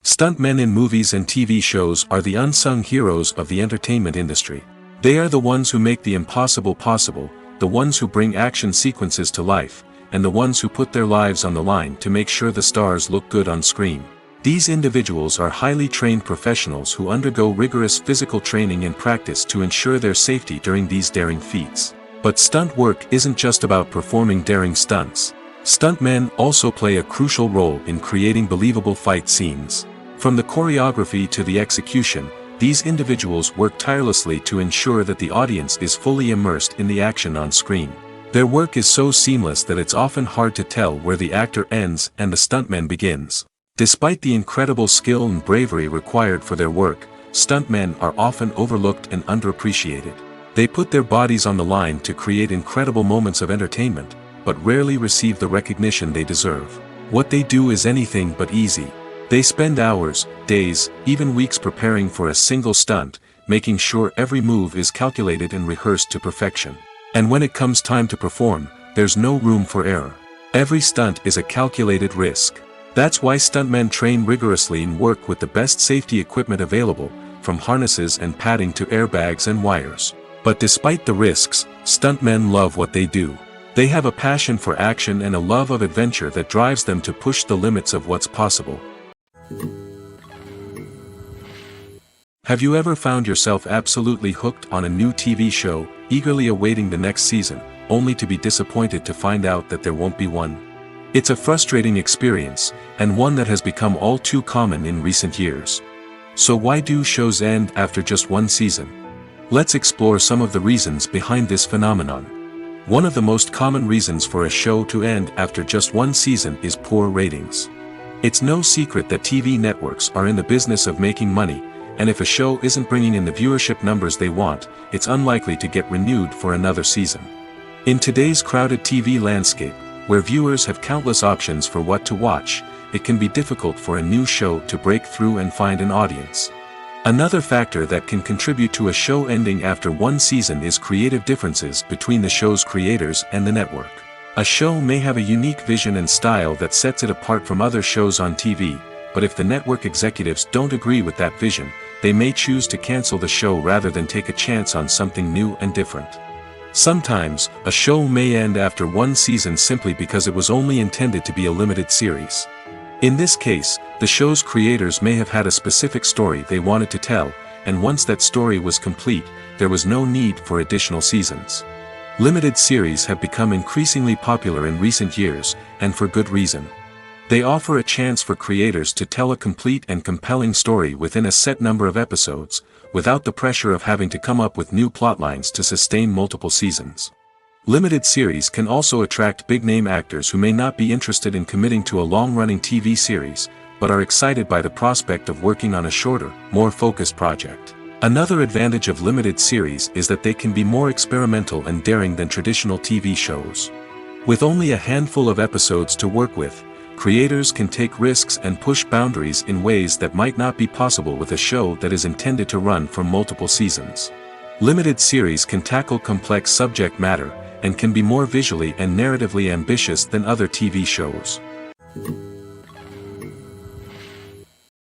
Stuntmen in movies and TV shows are the unsung heroes of the entertainment industry. They are the ones who make the impossible possible, the ones who bring action sequences to life, and the ones who put their lives on the line to make sure the stars look good on screen. These individuals are highly trained professionals who undergo rigorous physical training and practice to ensure their safety during these daring feats. But stunt work isn't just about performing daring stunts. Stuntmen also play a crucial role in creating believable fight scenes. From the choreography to the execution, these individuals work tirelessly to ensure that the audience is fully immersed in the action on screen. Their work is so seamless that it's often hard to tell where the actor ends and the stuntman begins. Despite the incredible skill and bravery required for their work, stuntmen are often overlooked and underappreciated. They put their bodies on the line to create incredible moments of entertainment, but rarely receive the recognition they deserve. What they do is anything but easy. They spend hours, days, even weeks preparing for a single stunt, making sure every move is calculated and rehearsed to perfection. And when it comes time to perform, there's no room for error. Every stunt is a calculated risk. That's why stuntmen train rigorously and work with the best safety equipment available, from harnesses and padding to airbags and wires. But despite the risks, stuntmen love what they do. They have a passion for action and a love of adventure that drives them to push the limits of what's possible. Have you ever found yourself absolutely hooked on a new TV show, eagerly awaiting the next season, only to be disappointed to find out that there won't be one? It's a frustrating experience, and one that has become all too common in recent years. So why do shows end after just one season? Let's explore some of the reasons behind this phenomenon. One of the most common reasons for a show to end after just one season is poor ratings. It's no secret that TV networks are in the business of making money, and if a show isn't bringing in the viewership numbers they want, it's unlikely to get renewed for another season. In today's crowded TV landscape, where viewers have countless options for what to watch, it can be difficult for a new show to break through and find an audience. Another factor that can contribute to a show ending after one season is creative differences between the show's creators and the network. A show may have a unique vision and style that sets it apart from other shows on TV, but if the network executives don't agree with that vision, they may choose to cancel the show rather than take a chance on something new and different. Sometimes, a show may end after one season simply because it was only intended to be a limited series. In this case, the show's creators may have had a specific story they wanted to tell, and once that story was complete, there was no need for additional seasons. Limited series have become increasingly popular in recent years, and for good reason. They offer a chance for creators to tell a complete and compelling story within a set number of episodes, without the pressure of having to come up with new plotlines to sustain multiple seasons. Limited series can also attract big-name actors who may not be interested in committing to a long-running TV series, but are excited by the prospect of working on a shorter, more focused project. Another advantage of limited series is that they can be more experimental and daring than traditional TV shows. With only a handful of episodes to work with, creators can take risks and push boundaries in ways that might not be possible with a show that is intended to run for multiple seasons. Limited series can tackle complex subject matter, and can be more visually and narratively ambitious than other TV shows.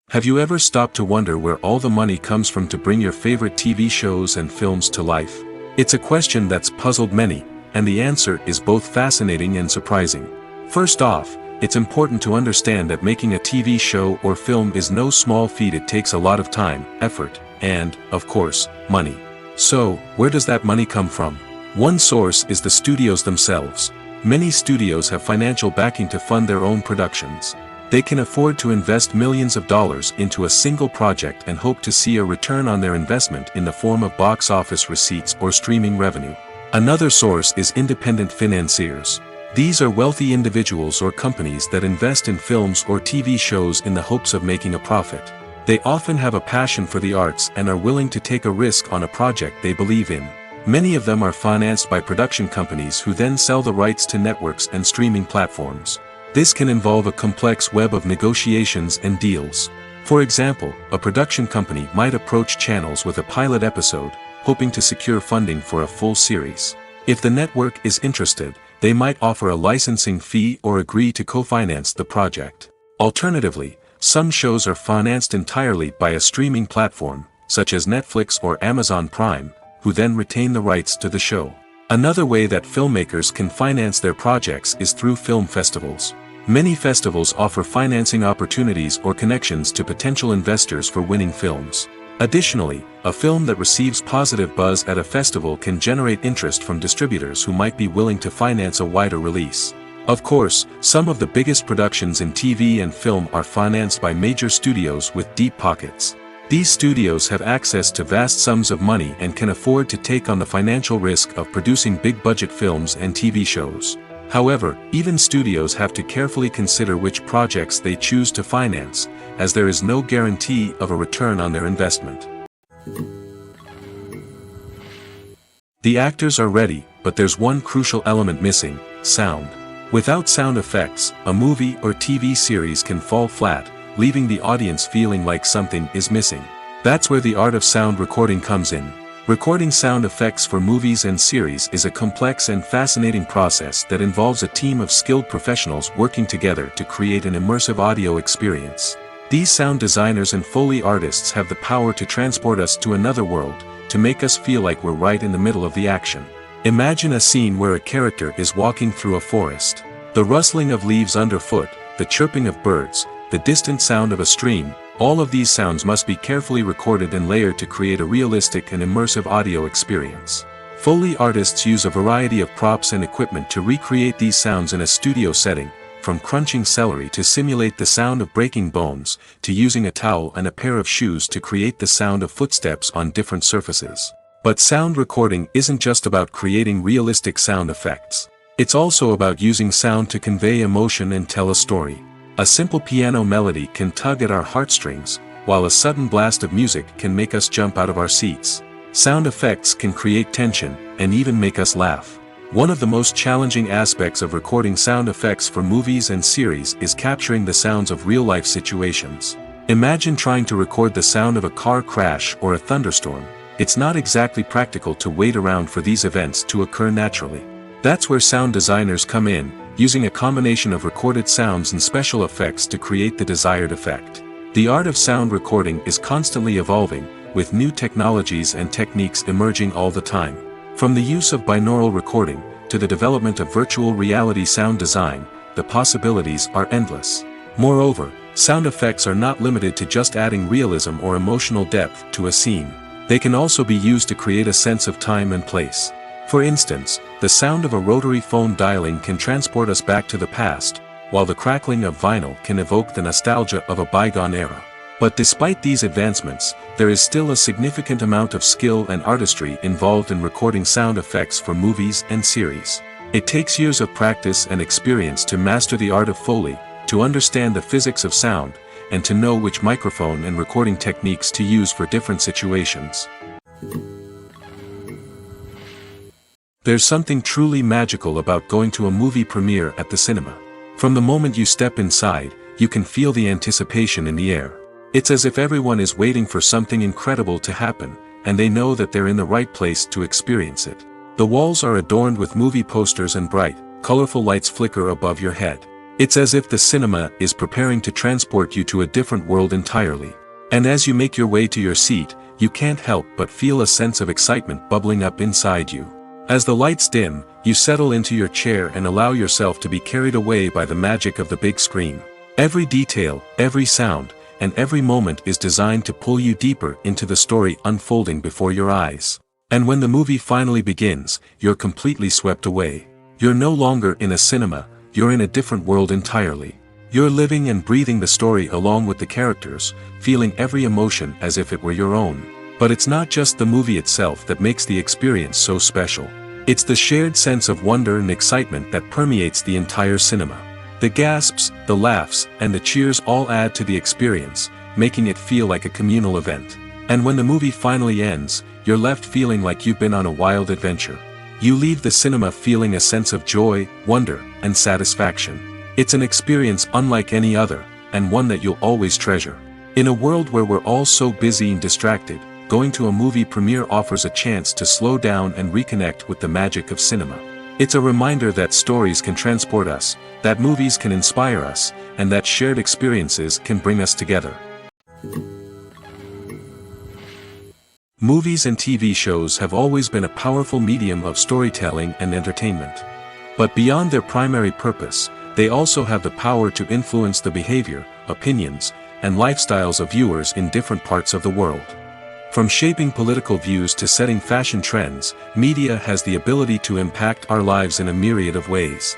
Have you ever stopped to wonder where all the money comes from to bring your favorite TV shows and films to life? It's a question that's puzzled many, and the answer is both fascinating and surprising. First off, it's important to understand that making a TV show or film is no small feat. It takes a lot of time, effort, and, of course, money. So, where does that money come from? One source is the studios themselves. Many studios have financial backing to fund their own productions. They can afford to invest millions of dollars into a single project and hope to see a return on their investment in the form of box office receipts or streaming revenue. Another source is independent financiers. These are wealthy individuals or companies that invest in films or TV shows in the hopes of making a profit. They often have a passion for the arts and are willing to take a risk on a project they believe in. Many of them are financed by production companies who then sell the rights to networks and streaming platforms. This can involve a complex web of negotiations and deals. For example, a production company might approach channels with a pilot episode, hoping to secure funding for a full series. If the network is interested, they might offer a licensing fee or agree to co-finance the project. Alternatively, some shows are financed entirely by a streaming platform, such as Netflix or Amazon Prime, who then retain the rights to the show. Another way that filmmakers can finance their projects is through film festivals. Many festivals offer financing opportunities or connections to potential investors for winning films. Additionally, a film that receives positive buzz at a festival can generate interest from distributors who might be willing to finance a wider release. Of course, some of the biggest productions in TV and film are financed by major studios with deep pockets. These studios have access to vast sums of money and can afford to take on the financial risk of producing big-budget films and TV shows. However, even studios have to carefully consider which projects they choose to finance, as there is no guarantee of a return on their investment. The actors are ready, but there's one crucial element missing: sound. Without sound effects, a movie or TV series can fall flat, leaving the audience feeling like something is missing. That's where the art of sound recording comes in. Recording sound effects for movies and series is a complex and fascinating process that involves a team of skilled professionals working together to create an immersive audio experience. These sound designers and Foley artists have the power to transport us to another world, to make us feel like we're right in the middle of the action. Imagine a scene where a character is walking through a forest. The rustling of leaves underfoot, the chirping of birds, the distant sound of a stream, all of these sounds must be carefully recorded and layered to create a realistic and immersive audio experience. Foley artists use a variety of props and equipment to recreate these sounds in a studio setting, from crunching celery to simulate the sound of breaking bones, to using a towel and a pair of shoes to create the sound of footsteps on different surfaces. But sound recording isn't just about creating realistic sound effects. It's also about using sound to convey emotion and tell a story. A simple piano melody can tug at our heartstrings, while a sudden blast of music can make us jump out of our seats. Sound effects can create tension, and even make us laugh. One of the most challenging aspects of recording sound effects for movies and series is capturing the sounds of real-life situations. Imagine trying to record the sound of a car crash or a thunderstorm. It's not exactly practical to wait around for these events to occur naturally. That's where sound designers come in, using a combination of recorded sounds and special effects to create the desired effect. The art of sound recording is constantly evolving, with new technologies and techniques emerging all the time. From the use of binaural recording, to the development of virtual reality sound design, the possibilities are endless. Moreover, sound effects are not limited to just adding realism or emotional depth to a scene. They can also be used to create a sense of time and place. For instance, the sound of a rotary phone dialing can transport us back to the past, while the crackling of vinyl can evoke the nostalgia of a bygone era. But despite these advancements, there is still a significant amount of skill and artistry involved in recording sound effects for movies and series. It takes years of practice and experience to master the art of Foley, to understand the physics of sound, and to know which microphone and recording techniques to use for different situations. There's something truly magical about going to a movie premiere at the cinema. From the moment you step inside, you can feel the anticipation in the air. It's as if everyone is waiting for something incredible to happen, and they know that they're in the right place to experience it. The walls are adorned with movie posters and bright, colorful lights flicker above your head. It's as if the cinema is preparing to transport you to a different world entirely. And as you make your way to your seat, you can't help but feel a sense of excitement bubbling up inside you. As the lights dim, you settle into your chair and allow yourself to be carried away by the magic of the big screen. Every detail, every sound, and every moment is designed to pull you deeper into the story unfolding before your eyes. And when the movie finally begins, you're completely swept away. You're no longer in a cinema, you're in a different world entirely. You're living and breathing the story along with the characters, feeling every emotion as if it were your own. But it's not just the movie itself that makes the experience so special. It's the shared sense of wonder and excitement that permeates the entire cinema. The gasps, the laughs, and the cheers all add to the experience, making it feel like a communal event. And when the movie finally ends, you're left feeling like you've been on a wild adventure. You leave the cinema feeling a sense of joy, wonder, and satisfaction. It's an experience unlike any other, and one that you'll always treasure. In a world where we're all so busy and distracted, going to a movie premiere offers a chance to slow down and reconnect with the magic of cinema. It's a reminder that stories can transport us, that movies can inspire us, and that shared experiences can bring us together. Movies and TV shows have always been a powerful medium of storytelling and entertainment. But beyond their primary purpose, they also have the power to influence the behavior, opinions, and lifestyles of viewers in different parts of the world. From shaping political views to setting fashion trends, media has the ability to impact our lives in a myriad of ways.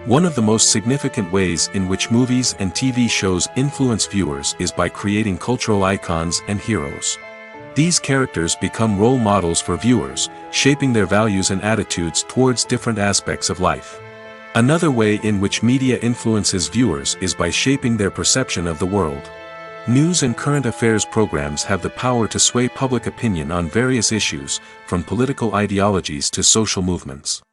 One of the most significant ways in which movies and TV shows influence viewers is by creating cultural icons and heroes. These characters become role models for viewers, shaping their values and attitudes towards different aspects of life. Another way in which media influences viewers is by shaping their perception of the world. News and current affairs programs have the power to sway public opinion on various issues, from political ideologies to social movements.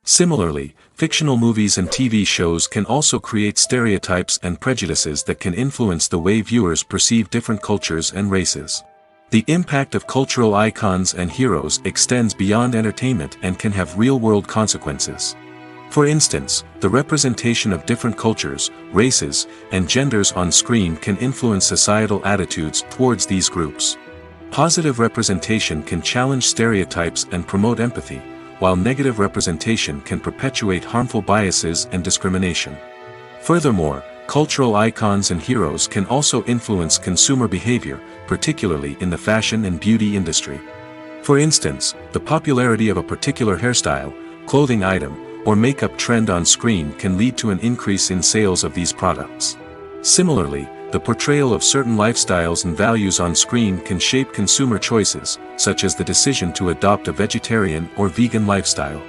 Similarly, fictional movies and TV shows can also create stereotypes and prejudices that can influence the way viewers perceive different cultures and races. The impact of cultural icons and heroes extends beyond entertainment and can have real-world consequences. For instance, the representation of different cultures, races, and genders on screen can influence societal attitudes towards these groups. Positive representation can challenge stereotypes and promote empathy, while negative representation can perpetuate harmful biases and discrimination. Furthermore, cultural icons and heroes can also influence consumer behavior, particularly in the fashion and beauty industry. For instance, the popularity of a particular hairstyle, clothing item, or makeup trend on screen can lead to an increase in sales of these products. Similarly, the portrayal of certain lifestyles and values on screen can shape consumer choices, such as the decision to adopt a vegetarian or vegan lifestyle.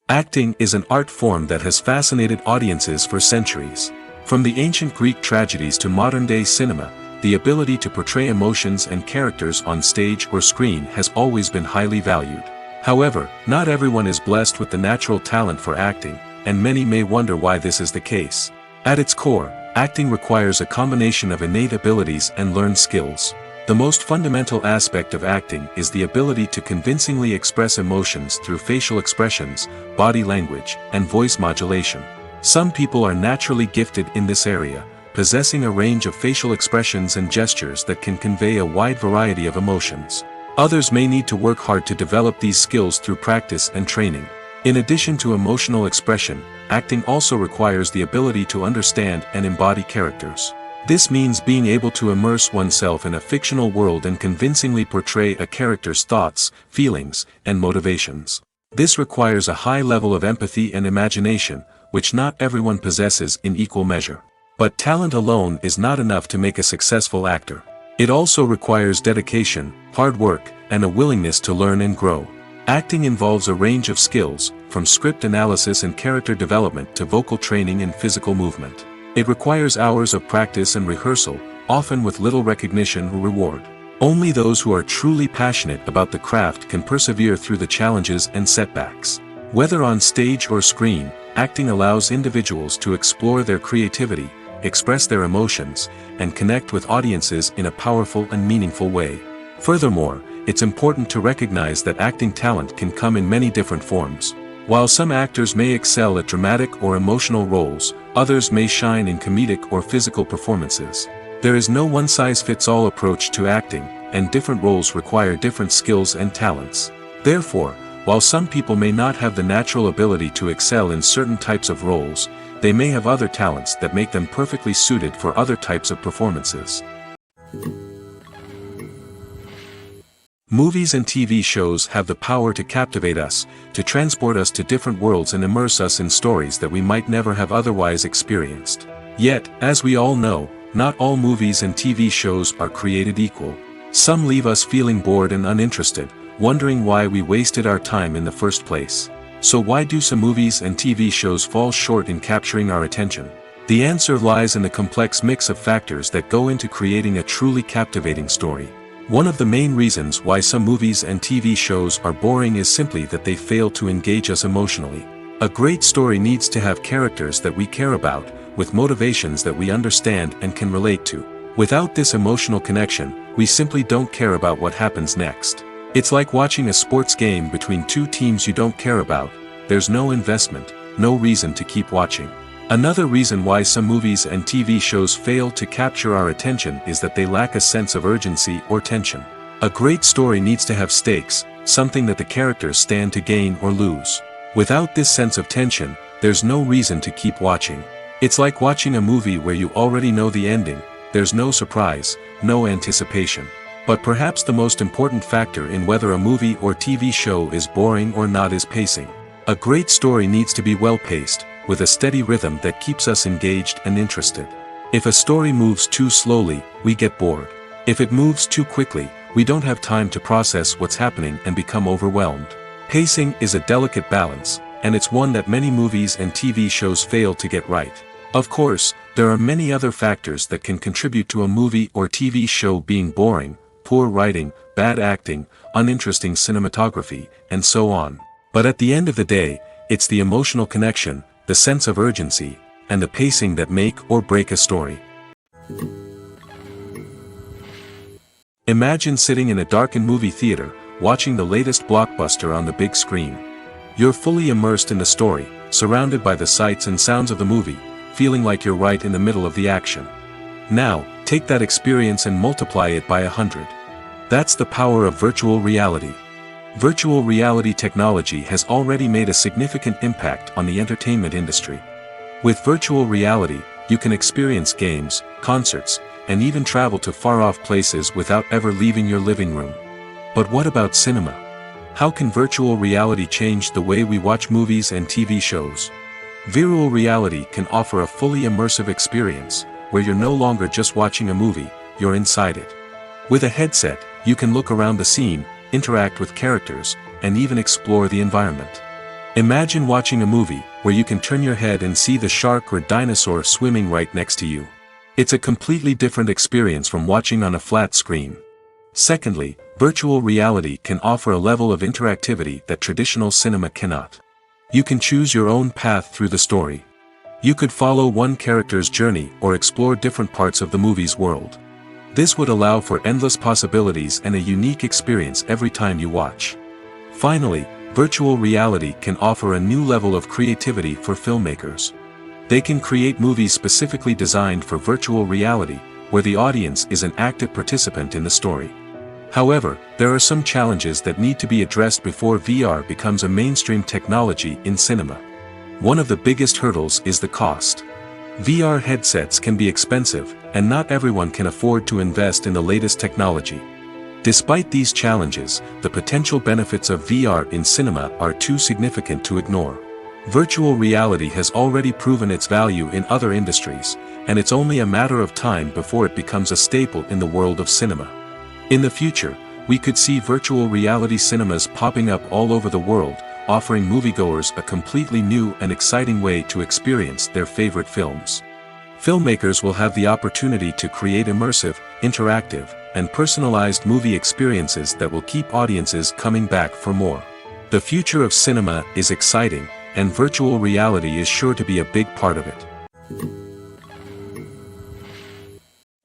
Acting is an art form that has fascinated audiences for centuries. From the ancient Greek tragedies to modern-day cinema, the ability to portray emotions and characters on stage or screen has always been highly valued. However, not everyone is blessed with the natural talent for acting, and many may wonder why this is the case. At its core, acting requires a combination of innate abilities and learned skills. The most fundamental aspect of acting is the ability to convincingly express emotions through facial expressions, body language, and voice modulation. Some people are naturally gifted in this area, possessing a range of facial expressions and gestures that can convey a wide variety of emotions. Others may need to work hard to develop these skills through practice and training. In addition to emotional expression, acting also requires the ability to understand and embody characters. This means being able to immerse oneself in a fictional world and convincingly portray a character's thoughts, feelings, and motivations. This requires a high level of empathy and imagination, which not everyone possesses in equal measure. But talent alone is not enough to make a successful actor. It also requires dedication, hard work, and a willingness to learn and grow. Acting involves a range of skills, from script analysis and character development to vocal training and physical movement. It requires hours of practice and rehearsal, often with little recognition or reward. Only those who are truly passionate about the craft can persevere through the challenges and setbacks. Whether on stage or screen, acting allows individuals to explore their creativity, express their emotions, and connect with audiences in a powerful and meaningful way. Furthermore, it's important to recognize that acting talent can come in many different forms. While some actors may excel at dramatic or emotional roles, others may shine in comedic or physical performances. There is no one-size-fits-all approach to acting, and different roles require different skills and talents. Therefore, while some people may not have the natural ability to excel in certain types of roles, they may have other talents that make them perfectly suited for other types of performances. Movies and TV shows have the power to captivate us, to transport us to different worlds and immerse us in stories that we might never have otherwise experienced. Yet, as we all know, not all movies and TV shows are created equal. Some leave us feeling bored and uninterested, wondering why we wasted our time in the first place. So why do some movies and TV shows fall short in capturing our attention? The answer lies in the complex mix of factors that go into creating a truly captivating story. One of the main reasons why some movies and TV shows are boring is simply that they fail to engage us emotionally. A great story needs to have characters that we care about, with motivations that we understand and can relate to. Without this emotional connection, we simply don't care about what happens next. It's like watching a sports game between two teams you don't care about. There's no investment, no reason to keep watching. Another reason why some movies and TV shows fail to capture our attention is that they lack a sense of urgency or tension. A great story needs to have stakes, something that the characters stand to gain or lose. Without this sense of tension, there's no reason to keep watching. It's like watching a movie where you already know the ending. There's no surprise, no anticipation. But perhaps the most important factor in whether a movie or TV show is boring or not is pacing. A great story needs to be well-paced, with a steady rhythm that keeps us engaged and interested. If a story moves too slowly, we get bored. If it moves too quickly, we don't have time to process what's happening and become overwhelmed. Pacing is a delicate balance, and it's one that many movies and TV shows fail to get right. Of course, there are many other factors that can contribute to a movie or TV show being boring: poor writing, bad acting, uninteresting cinematography, and so on. But at the end of the day, it's the emotional connection, the sense of urgency, and the pacing that make or break a story. Imagine sitting in a darkened movie theater, watching the latest blockbuster on the big screen. You're fully immersed in the story, surrounded by the sights and sounds of the movie, feeling like you're right in the middle of the action. Now, take that experience and multiply it by 100. That's the power of virtual reality. Virtual reality technology has already made a significant impact on the entertainment industry. With virtual reality, you can experience games, concerts, and even travel to far-off places without ever leaving your living room. But what about cinema? How can virtual reality change the way we watch movies and TV shows? Virtual reality can offer a fully immersive experience, where you're no longer just watching a movie, you're inside it. With a headset, you can look around the scene, interact with characters, and even explore the environment. Imagine watching a movie where you can turn your head and see the shark or dinosaur swimming right next to you. It's a completely different experience from watching on a flat screen. Secondly, virtual reality can offer a level of interactivity that traditional cinema cannot. You can choose your own path through the story. You could follow one character's journey or explore different parts of the movie's world. This would allow for endless possibilities and a unique experience every time you watch. Finally, virtual reality can offer a new level of creativity for filmmakers. They can create movies specifically designed for virtual reality, where the audience is an active participant in the story. However, there are some challenges that need to be addressed before VR becomes a mainstream technology in cinema. One of the biggest hurdles is the cost. VR headsets can be expensive, and not everyone can afford to invest in the latest technology. Despite these challenges, the potential benefits of VR in cinema are too significant to ignore. Virtual reality has already proven its value in other industries, and it's only a matter of time before it becomes a staple in the world of cinema. In the future, we could see virtual reality cinemas popping up all over the world, offering moviegoers a completely new and exciting way to experience their favorite films. Filmmakers will have the opportunity to create immersive, interactive, and personalized movie experiences that will keep audiences coming back for more. The future of cinema is exciting, and virtual reality is sure to be a big part of it.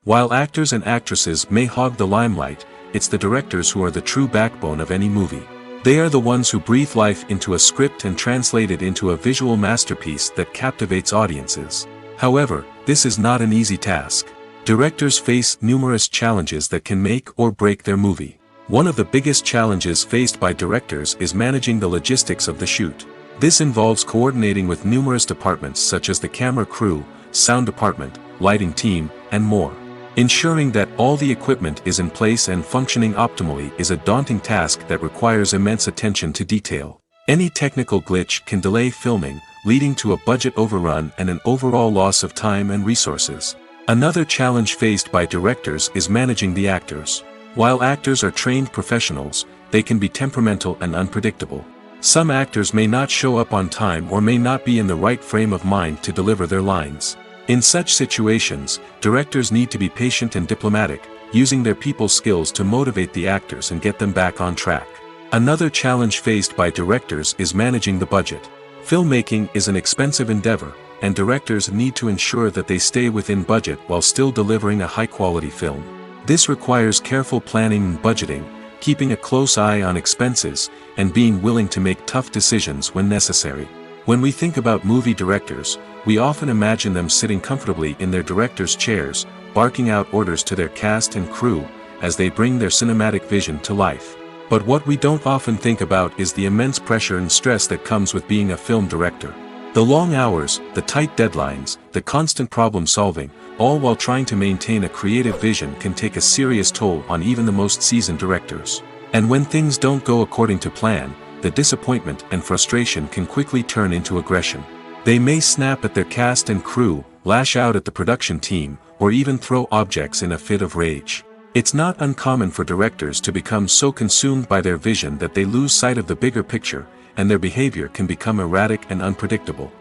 While actors and actresses may hog the limelight, it's the directors who are the true backbone of any movie. They are the ones who breathe life into a script and translate it into a visual masterpiece that captivates audiences. However, this is not an easy task. Directors face numerous challenges that can make or break their movie. One of the biggest challenges faced by directors is managing the logistics of the shoot. This involves coordinating with numerous departments such as the camera crew, sound department, lighting team, and more. Ensuring that all the equipment is in place and functioning optimally is a daunting task that requires immense attention to detail. Any technical glitch can delay filming, leading to a budget overrun and an overall loss of time and resources. Another challenge faced by directors is managing the actors. While actors are trained professionals, they can be temperamental and unpredictable. Some actors may not show up on time or may not be in the right frame of mind to deliver their lines. In such situations, directors need to be patient and diplomatic, using their people skills to motivate the actors and get them back on track. Another challenge faced by directors is managing the budget. Filmmaking is an expensive endeavor, and directors need to ensure that they stay within budget while still delivering a high-quality film. This requires careful planning and budgeting, keeping a close eye on expenses, and being willing to make tough decisions when necessary. When we think about movie directors, we often imagine them sitting comfortably in their director's chairs, barking out orders to their cast and crew, as they bring their cinematic vision to life. But what we don't often think about is the immense pressure and stress that comes with being a film director. The long hours, the tight deadlines, the constant problem solving, all while trying to maintain a creative vision can take a serious toll on even the most seasoned directors. And when things don't go according to plan, the disappointment and frustration can quickly turn into aggression. They may snap at their cast and crew, lash out at the production team, or even throw objects in a fit of rage. It's not uncommon for directors to become so consumed by their vision that they lose sight of the bigger picture, and their behavior can become erratic and unpredictable.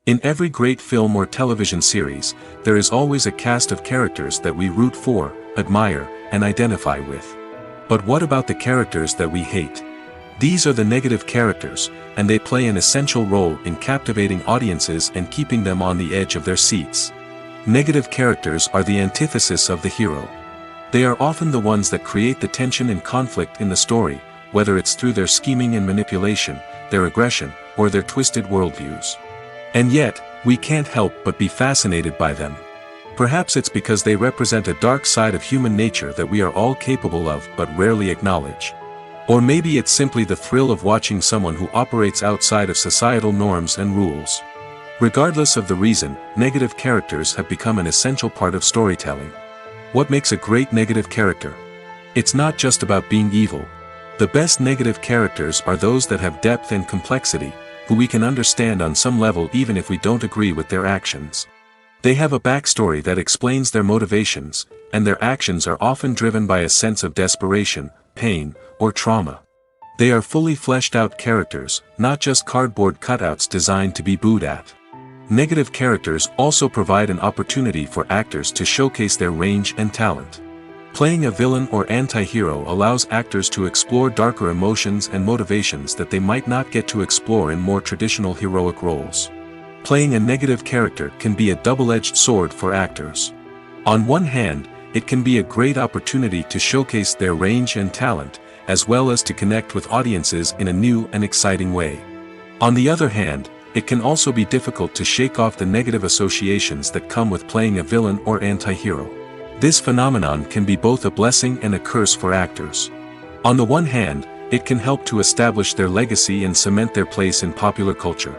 In every great film or television series, there is always a cast of characters that we root for, admire, and identify with. But what about the characters that we hate? These are the negative characters, and they play an essential role in captivating audiences and keeping them on the edge of their seats. Negative characters are the antithesis of the hero. They are often the ones that create the tension and conflict in the story, whether it's through their scheming and manipulation, their aggression, or their twisted worldviews. And yet, we can't help but be fascinated by them. Perhaps it's because they represent a dark side of human nature that we are all capable of but rarely acknowledge. Or maybe it's simply the thrill of watching someone who operates outside of societal norms and rules. Regardless of the reason, negative characters have become an essential part of storytelling. What makes a great negative character? It's not just about being evil. The best negative characters are those that have depth and complexity, who we can understand on some level even if we don't agree with their actions. They have a backstory that explains their motivations, and their actions are often driven by a sense of desperation, pain, or trauma. They are fully fleshed out characters, not just cardboard cutouts designed to be booed at. Negative characters also provide an opportunity for actors to showcase their range and talent. Playing a villain or anti-hero allows actors to explore darker emotions and motivations that they might not get to explore in more traditional heroic roles. Playing a negative character can be a double-edged sword for actors. On one hand, it can be a great opportunity to showcase their range and talent, as well as to connect with audiences in a new and exciting way. On the other hand, it can also be difficult to shake off the negative associations that come with playing a villain or anti-hero. This phenomenon can be both a blessing and a curse for actors. On the one hand, it can help to establish their legacy and cement their place in popular culture.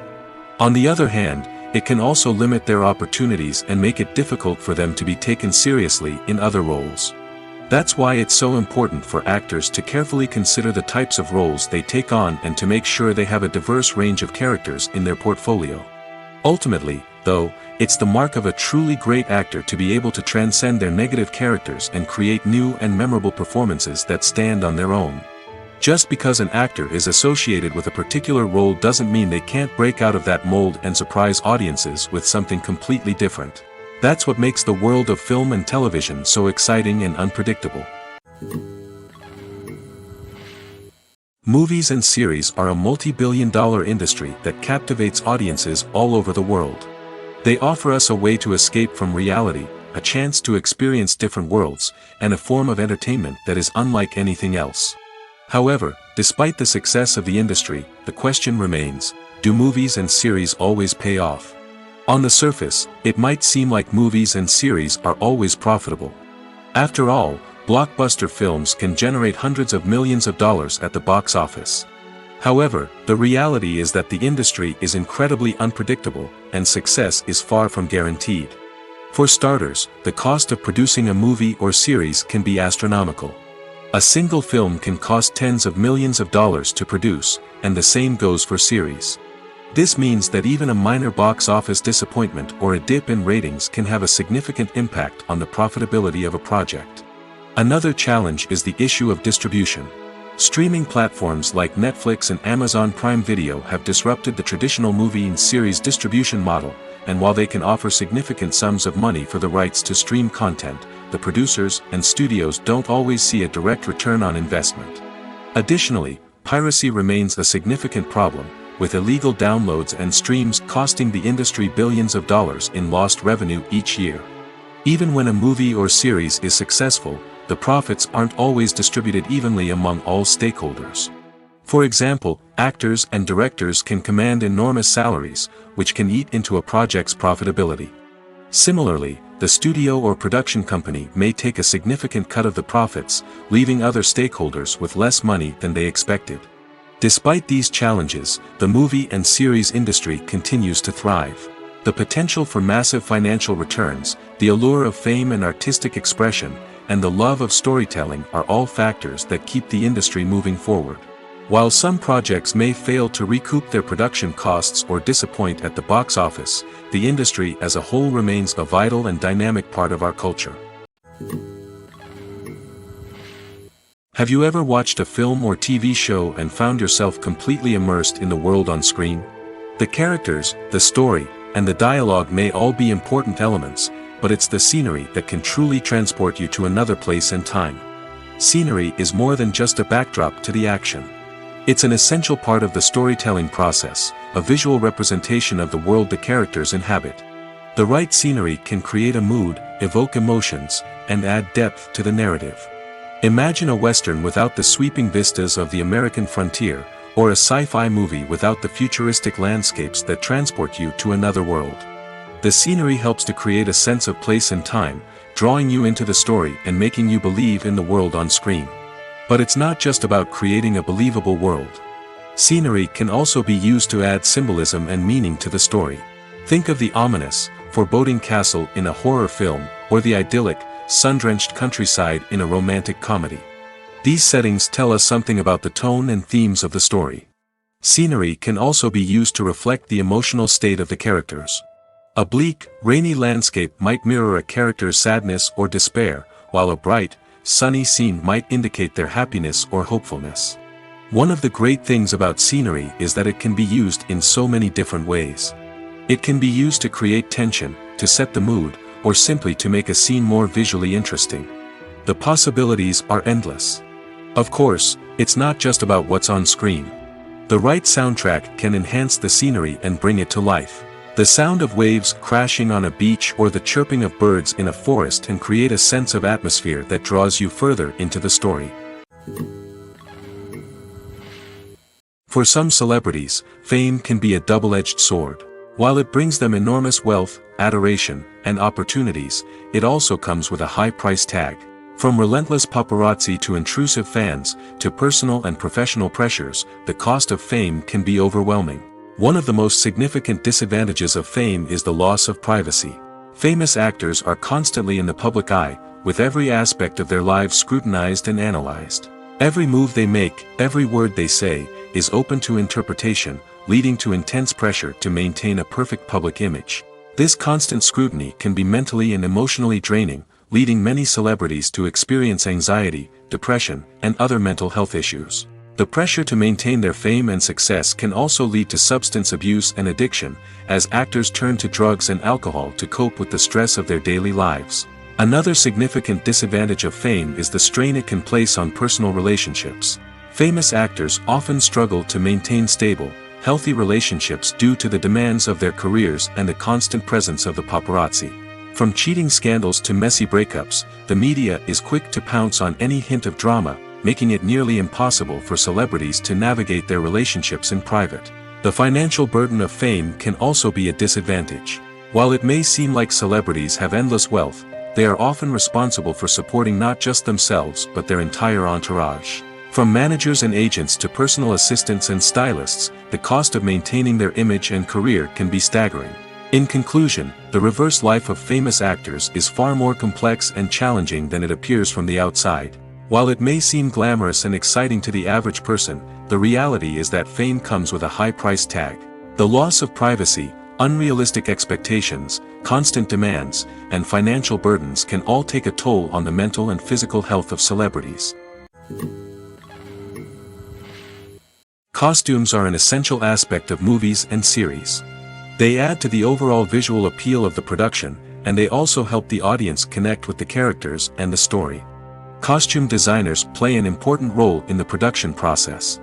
On the other hand, it can also limit their opportunities and make it difficult for them to be taken seriously in other roles. That's why it's so important for actors to carefully consider the types of roles they take on and to make sure they have a diverse range of characters in their portfolio. Ultimately, though, it's the mark of a truly great actor to be able to transcend their negative characters and create new and memorable performances that stand on their own. Just because an actor is associated with a particular role doesn't mean they can't break out of that mold and surprise audiences with something completely different. That's what makes the world of film and television so exciting and unpredictable. Movies and series are a multi-billion-dollar industry that captivates audiences all over the world. They offer us a way to escape from reality, a chance to experience different worlds, and a form of entertainment that is unlike anything else. However, despite the success of the industry, the question remains, do movies and series always pay off? On the surface, it might seem like movies and series are always profitable. After all, blockbuster films can generate hundreds of millions of dollars at the box office. However, the reality is that the industry is incredibly unpredictable, and success is far from guaranteed. For starters, the cost of producing a movie or series can be astronomical. A single film can cost tens of millions of dollars to produce, and the same goes for series. This means that even a minor box office disappointment or a dip in ratings can have a significant impact on the profitability of a project. Another challenge is the issue of distribution. Streaming platforms like Netflix and Amazon Prime Video have disrupted the traditional movie and series distribution model, and while they can offer significant sums of money for the rights to stream content, the producers and studios don't always see a direct return on investment. Additionally, piracy remains a significant problem, with illegal downloads and streams costing the industry billions of dollars in lost revenue each year. Even when a movie or series is successful, the profits aren't always distributed evenly among all stakeholders. For example, actors and directors can command enormous salaries, which can eat into a project's profitability. Similarly, the studio or production company may take a significant cut of the profits, leaving other stakeholders with less money than they expected. Despite these challenges, the movie and series industry continues to thrive. The potential for massive financial returns, the allure of fame and artistic expression, and the love of storytelling are all factors that keep the industry moving forward. While some projects may fail to recoup their production costs or disappoint at the box office, the industry as a whole remains a vital and dynamic part of our culture. Have you ever watched a film or TV show and found yourself completely immersed in the world on screen? The characters, the story, and the dialogue may all be important elements, but it's the scenery that can truly transport you to another place and time. Scenery is more than just a backdrop to the action. It's an essential part of the storytelling process, a visual representation of the world the characters inhabit. The right scenery can create a mood, evoke emotions, and add depth to the narrative. Imagine a Western without the sweeping vistas of the American frontier, or a sci-fi movie without the futuristic landscapes that transport you to another world. The scenery helps to create a sense of place and time, drawing you into the story and making you believe in the world on screen. But it's not just about creating a believable world. Scenery can also be used to add symbolism and meaning to the story. Think of the ominous, foreboding castle in a horror film, or the idyllic, sun-drenched countryside in a romantic comedy. These settings tell us something about the tone and themes of the story. Scenery can also be used to reflect the emotional state of the characters. A bleak, rainy landscape might mirror a character's sadness or despair, while a bright, sunny scene might indicate their happiness or hopefulness. One of the great things about scenery is that it can be used in so many different ways. It can be used to create tension, to set the mood, or simply to make a scene more visually interesting. The possibilities are endless. Of course, it's not just about what's on screen. The right soundtrack can enhance the scenery and bring it to life. The sound of waves crashing on a beach or the chirping of birds in a forest can create a sense of atmosphere that draws you further into the story. For some celebrities, fame can be a double-edged sword. While it brings them enormous wealth, adoration, and opportunities, it also comes with a high price tag. From relentless paparazzi to intrusive fans, to personal and professional pressures, the cost of fame can be overwhelming. One of the most significant disadvantages of fame is the loss of privacy. Famous actors are constantly in the public eye, with every aspect of their lives scrutinized and analyzed. Every move they make, every word they say, is open to interpretation, leading to intense pressure to maintain a perfect public image. This constant scrutiny can be mentally and emotionally draining, leading many celebrities to experience anxiety, depression, and other mental health issues. The pressure to maintain their fame and success can also lead to substance abuse and addiction, as actors turn to drugs and alcohol to cope with the stress of their daily lives. Another significant disadvantage of fame is the strain it can place on personal relationships. Famous actors often struggle to maintain stable, healthy relationships due to the demands of their careers and the constant presence of the paparazzi. From cheating scandals to messy breakups, the media is quick to pounce on any hint of drama, making it nearly impossible for celebrities to navigate their relationships in private. The financial burden of fame can also be a disadvantage. While it may seem like celebrities have endless wealth, they are often responsible for supporting not just themselves but their entire entourage. From managers and agents to personal assistants and stylists, the cost of maintaining their image and career can be staggering. In conclusion, the reverse life of famous actors is far more complex and challenging than it appears from the outside. While it may seem glamorous and exciting to the average person, the reality is that fame comes with a high price tag. The loss of privacy, unrealistic expectations, constant demands, and financial burdens can all take a toll on the mental and physical health of celebrities. Costumes are an essential aspect of movies and series. They add to the overall visual appeal of the production, and they also help the audience connect with the characters and the story. Costume designers play an important role in the production process.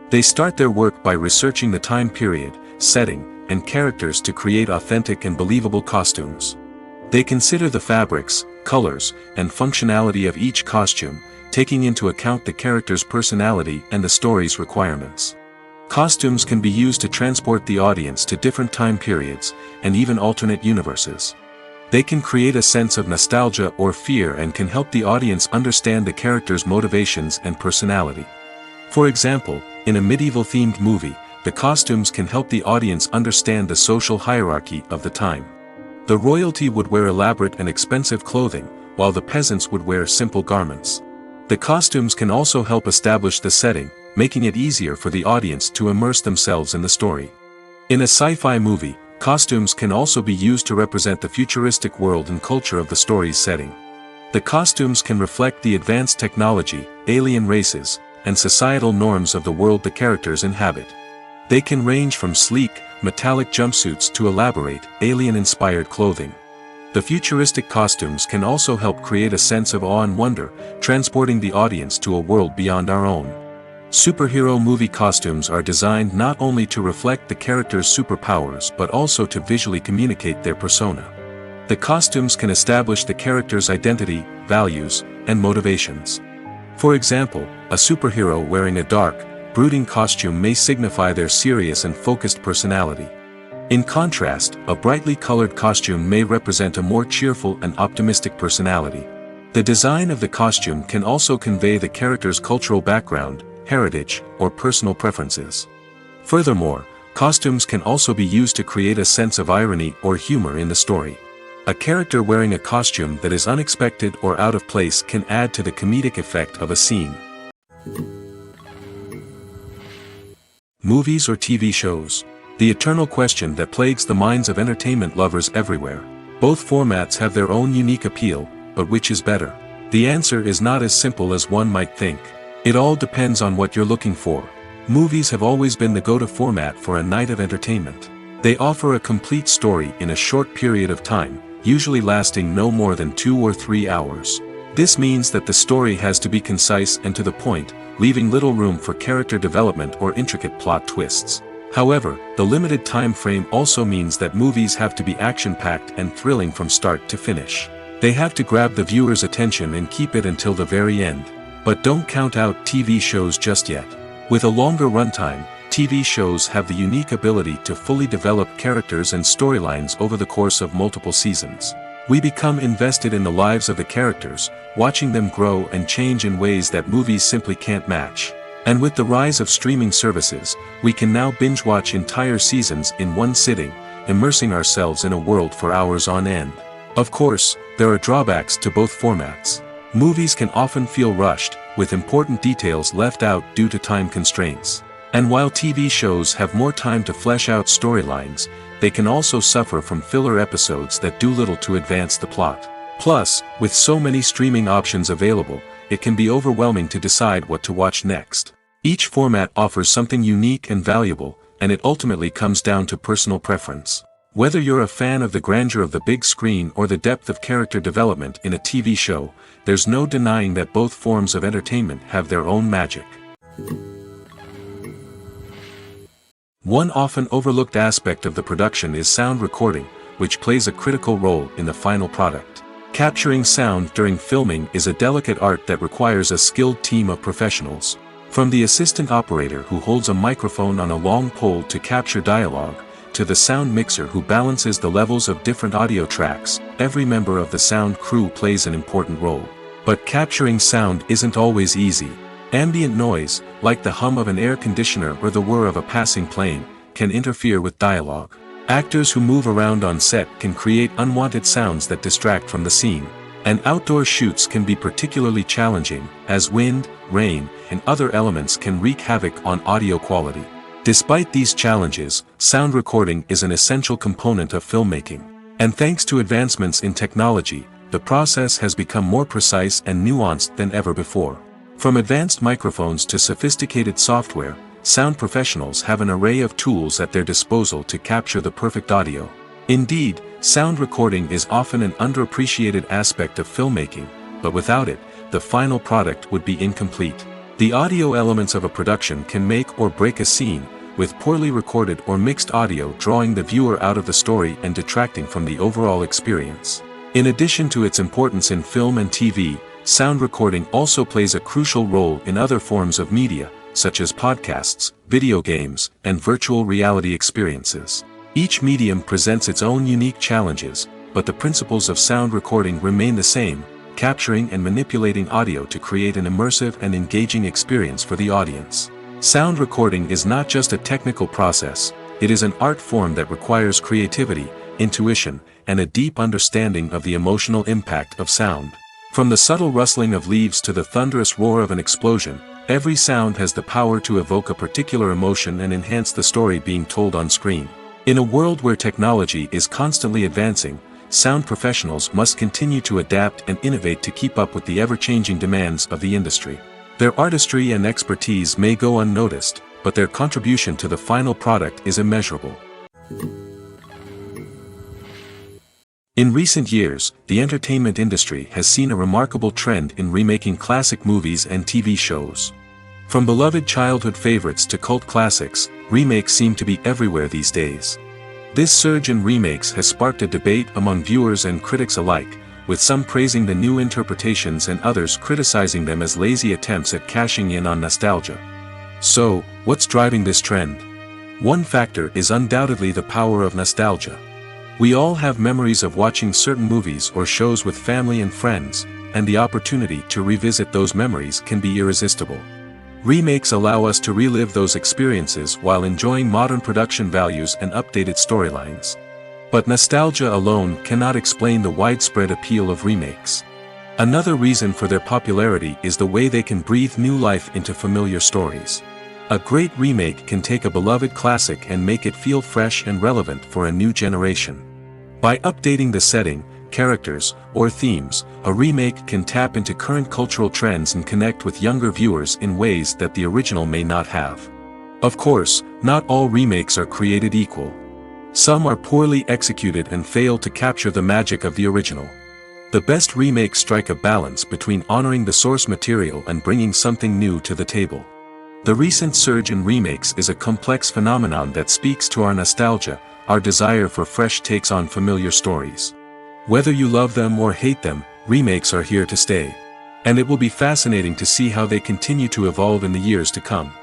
They start their work by researching the time period, setting, and characters to create authentic and believable costumes. They consider the fabrics, colors, and functionality of each costume, taking into account the character's personality and the story's requirements. Costumes can be used to transport the audience to different time periods, and even alternate universes. They can create a sense of nostalgia or fear and can help the audience understand the character's motivations and personality. For example, in a medieval-themed movie, the costumes can help the audience understand the social hierarchy of the time. The royalty would wear elaborate and expensive clothing, while the peasants would wear simple garments. The costumes can also help establish the setting, making it easier for the audience to immerse themselves in the story. In a sci-fi movie, costumes can also be used to represent the futuristic world and culture of the story's setting. The costumes can reflect the advanced technology, alien races, and societal norms of the world the characters inhabit. They can range from sleek, metallic jumpsuits to elaborate, alien-inspired clothing. The futuristic costumes can also help create a sense of awe and wonder, transporting the audience to a world beyond our own. Superhero movie costumes are designed not only to reflect the character's superpowers but also to visually communicate their persona. The costumes can establish the character's identity, values, and motivations. For example, a superhero wearing a dark, brooding costume may signify their serious and focused personality. In contrast, a brightly colored costume may represent a more cheerful and optimistic personality. The design of the costume can also convey the character's cultural background, heritage, or personal preferences. Furthermore, costumes can also be used to create a sense of irony or humor in the story. A character wearing a costume that is unexpected or out of place can add to the comedic effect of a scene. Movies or TV shows? The eternal question that plagues the minds of entertainment lovers everywhere. Both formats have their own unique appeal, but which is better? The answer is not as simple as one might think. It all depends on what you're looking for. Movies have always been the go-to format for a night of entertainment. They offer a complete story in a short period of time, usually lasting no more than 2 or 3 hours. This means that the story has to be concise and to the point, leaving little room for character development or intricate plot twists. However, the limited time frame also means that movies have to be action-packed and thrilling from start to finish. They have to grab the viewer's attention and keep it until the very end. But don't count out TV shows just yet. With a longer runtime, TV shows have the unique ability to fully develop characters and storylines over the course of multiple seasons. We become invested in the lives of the characters, watching them grow and change in ways that movies simply can't match. And with the rise of streaming services, we can now binge-watch entire seasons in one sitting, immersing ourselves in a world for hours on end. Of course, there are drawbacks to both formats. Movies can often feel rushed, with important details left out due to time constraints. And while TV shows have more time to flesh out storylines, they can also suffer from filler episodes that do little to advance the plot. Plus, with so many streaming options available, it can be overwhelming to decide what to watch next. Each format offers something unique and valuable, and it ultimately comes down to personal preference. Whether you're a fan of the grandeur of the big screen or the depth of character development in a TV show, there's no denying that both forms of entertainment have their own magic. One often overlooked aspect of the production is sound recording, which plays a critical role in the final product. Capturing sound during filming is a delicate art that requires a skilled team of professionals. From the assistant operator who holds a microphone on a long pole to capture dialogue, to the sound mixer who balances the levels of different audio tracks, every member of the sound crew plays an important role. But capturing sound isn't always easy. Ambient noise, like the hum of an air conditioner or the whir of a passing plane, can interfere with dialogue. Actors who move around on set can create unwanted sounds that distract from the scene. And outdoor shoots can be particularly challenging, as wind, rain, and other elements can wreak havoc on audio quality. Despite these challenges, sound recording is an essential component of filmmaking. And thanks to advancements in technology, the process has become more precise and nuanced than ever before. From advanced microphones to sophisticated software, sound professionals have an array of tools at their disposal to capture the perfect audio. Indeed, sound recording is often an underappreciated aspect of filmmaking, but without it, the final product would be incomplete. The audio elements of a production can make or break a scene, with poorly recorded or mixed audio drawing the viewer out of the story and detracting from the overall experience. In addition to its importance in film and TV, sound recording also plays a crucial role in other forms of media, such as podcasts, video games, and virtual reality experiences. Each medium presents its own unique challenges, but the principles of sound recording remain the same, capturing and manipulating audio to create an immersive and engaging experience for the audience. Sound recording is not just a technical process, it is an art form that requires creativity, intuition, and a deep understanding of the emotional impact of sound. From the subtle rustling of leaves to the thunderous roar of an explosion, every sound has the power to evoke a particular emotion and enhance the story being told on screen. In a world where technology is constantly advancing, sound professionals must continue to adapt and innovate to keep up with the ever-changing demands of the industry. Their artistry and expertise may go unnoticed, but their contribution to the final product is immeasurable. In recent years, the entertainment industry has seen a remarkable trend in remaking classic movies and TV shows. From beloved childhood favorites to cult classics, remakes seem to be everywhere these days. This surge in remakes has sparked a debate among viewers and critics alike, with some praising the new interpretations and others criticizing them as lazy attempts at cashing in on nostalgia. So, what's driving this trend? One factor is undoubtedly the power of nostalgia. We all have memories of watching certain movies or shows with family and friends, and the opportunity to revisit those memories can be irresistible. Remakes allow us to relive those experiences while enjoying modern production values and updated storylines. But nostalgia alone cannot explain the widespread appeal of remakes. Another reason for their popularity is the way they can breathe new life into familiar stories. A great remake can take a beloved classic and make it feel fresh and relevant for a new generation. By updating the setting, characters, or themes, a remake can tap into current cultural trends and connect with younger viewers in ways that the original may not have. Of course, not all remakes are created equal. Some are poorly executed and fail to capture the magic of the original. The best remakes strike a balance between honoring the source material and bringing something new to the table. The recent surge in remakes is a complex phenomenon that speaks to our nostalgia, our desire for fresh takes on familiar stories. Whether you love them or hate them, remakes are here to stay. And it will be fascinating to see how they continue to evolve in the years to come.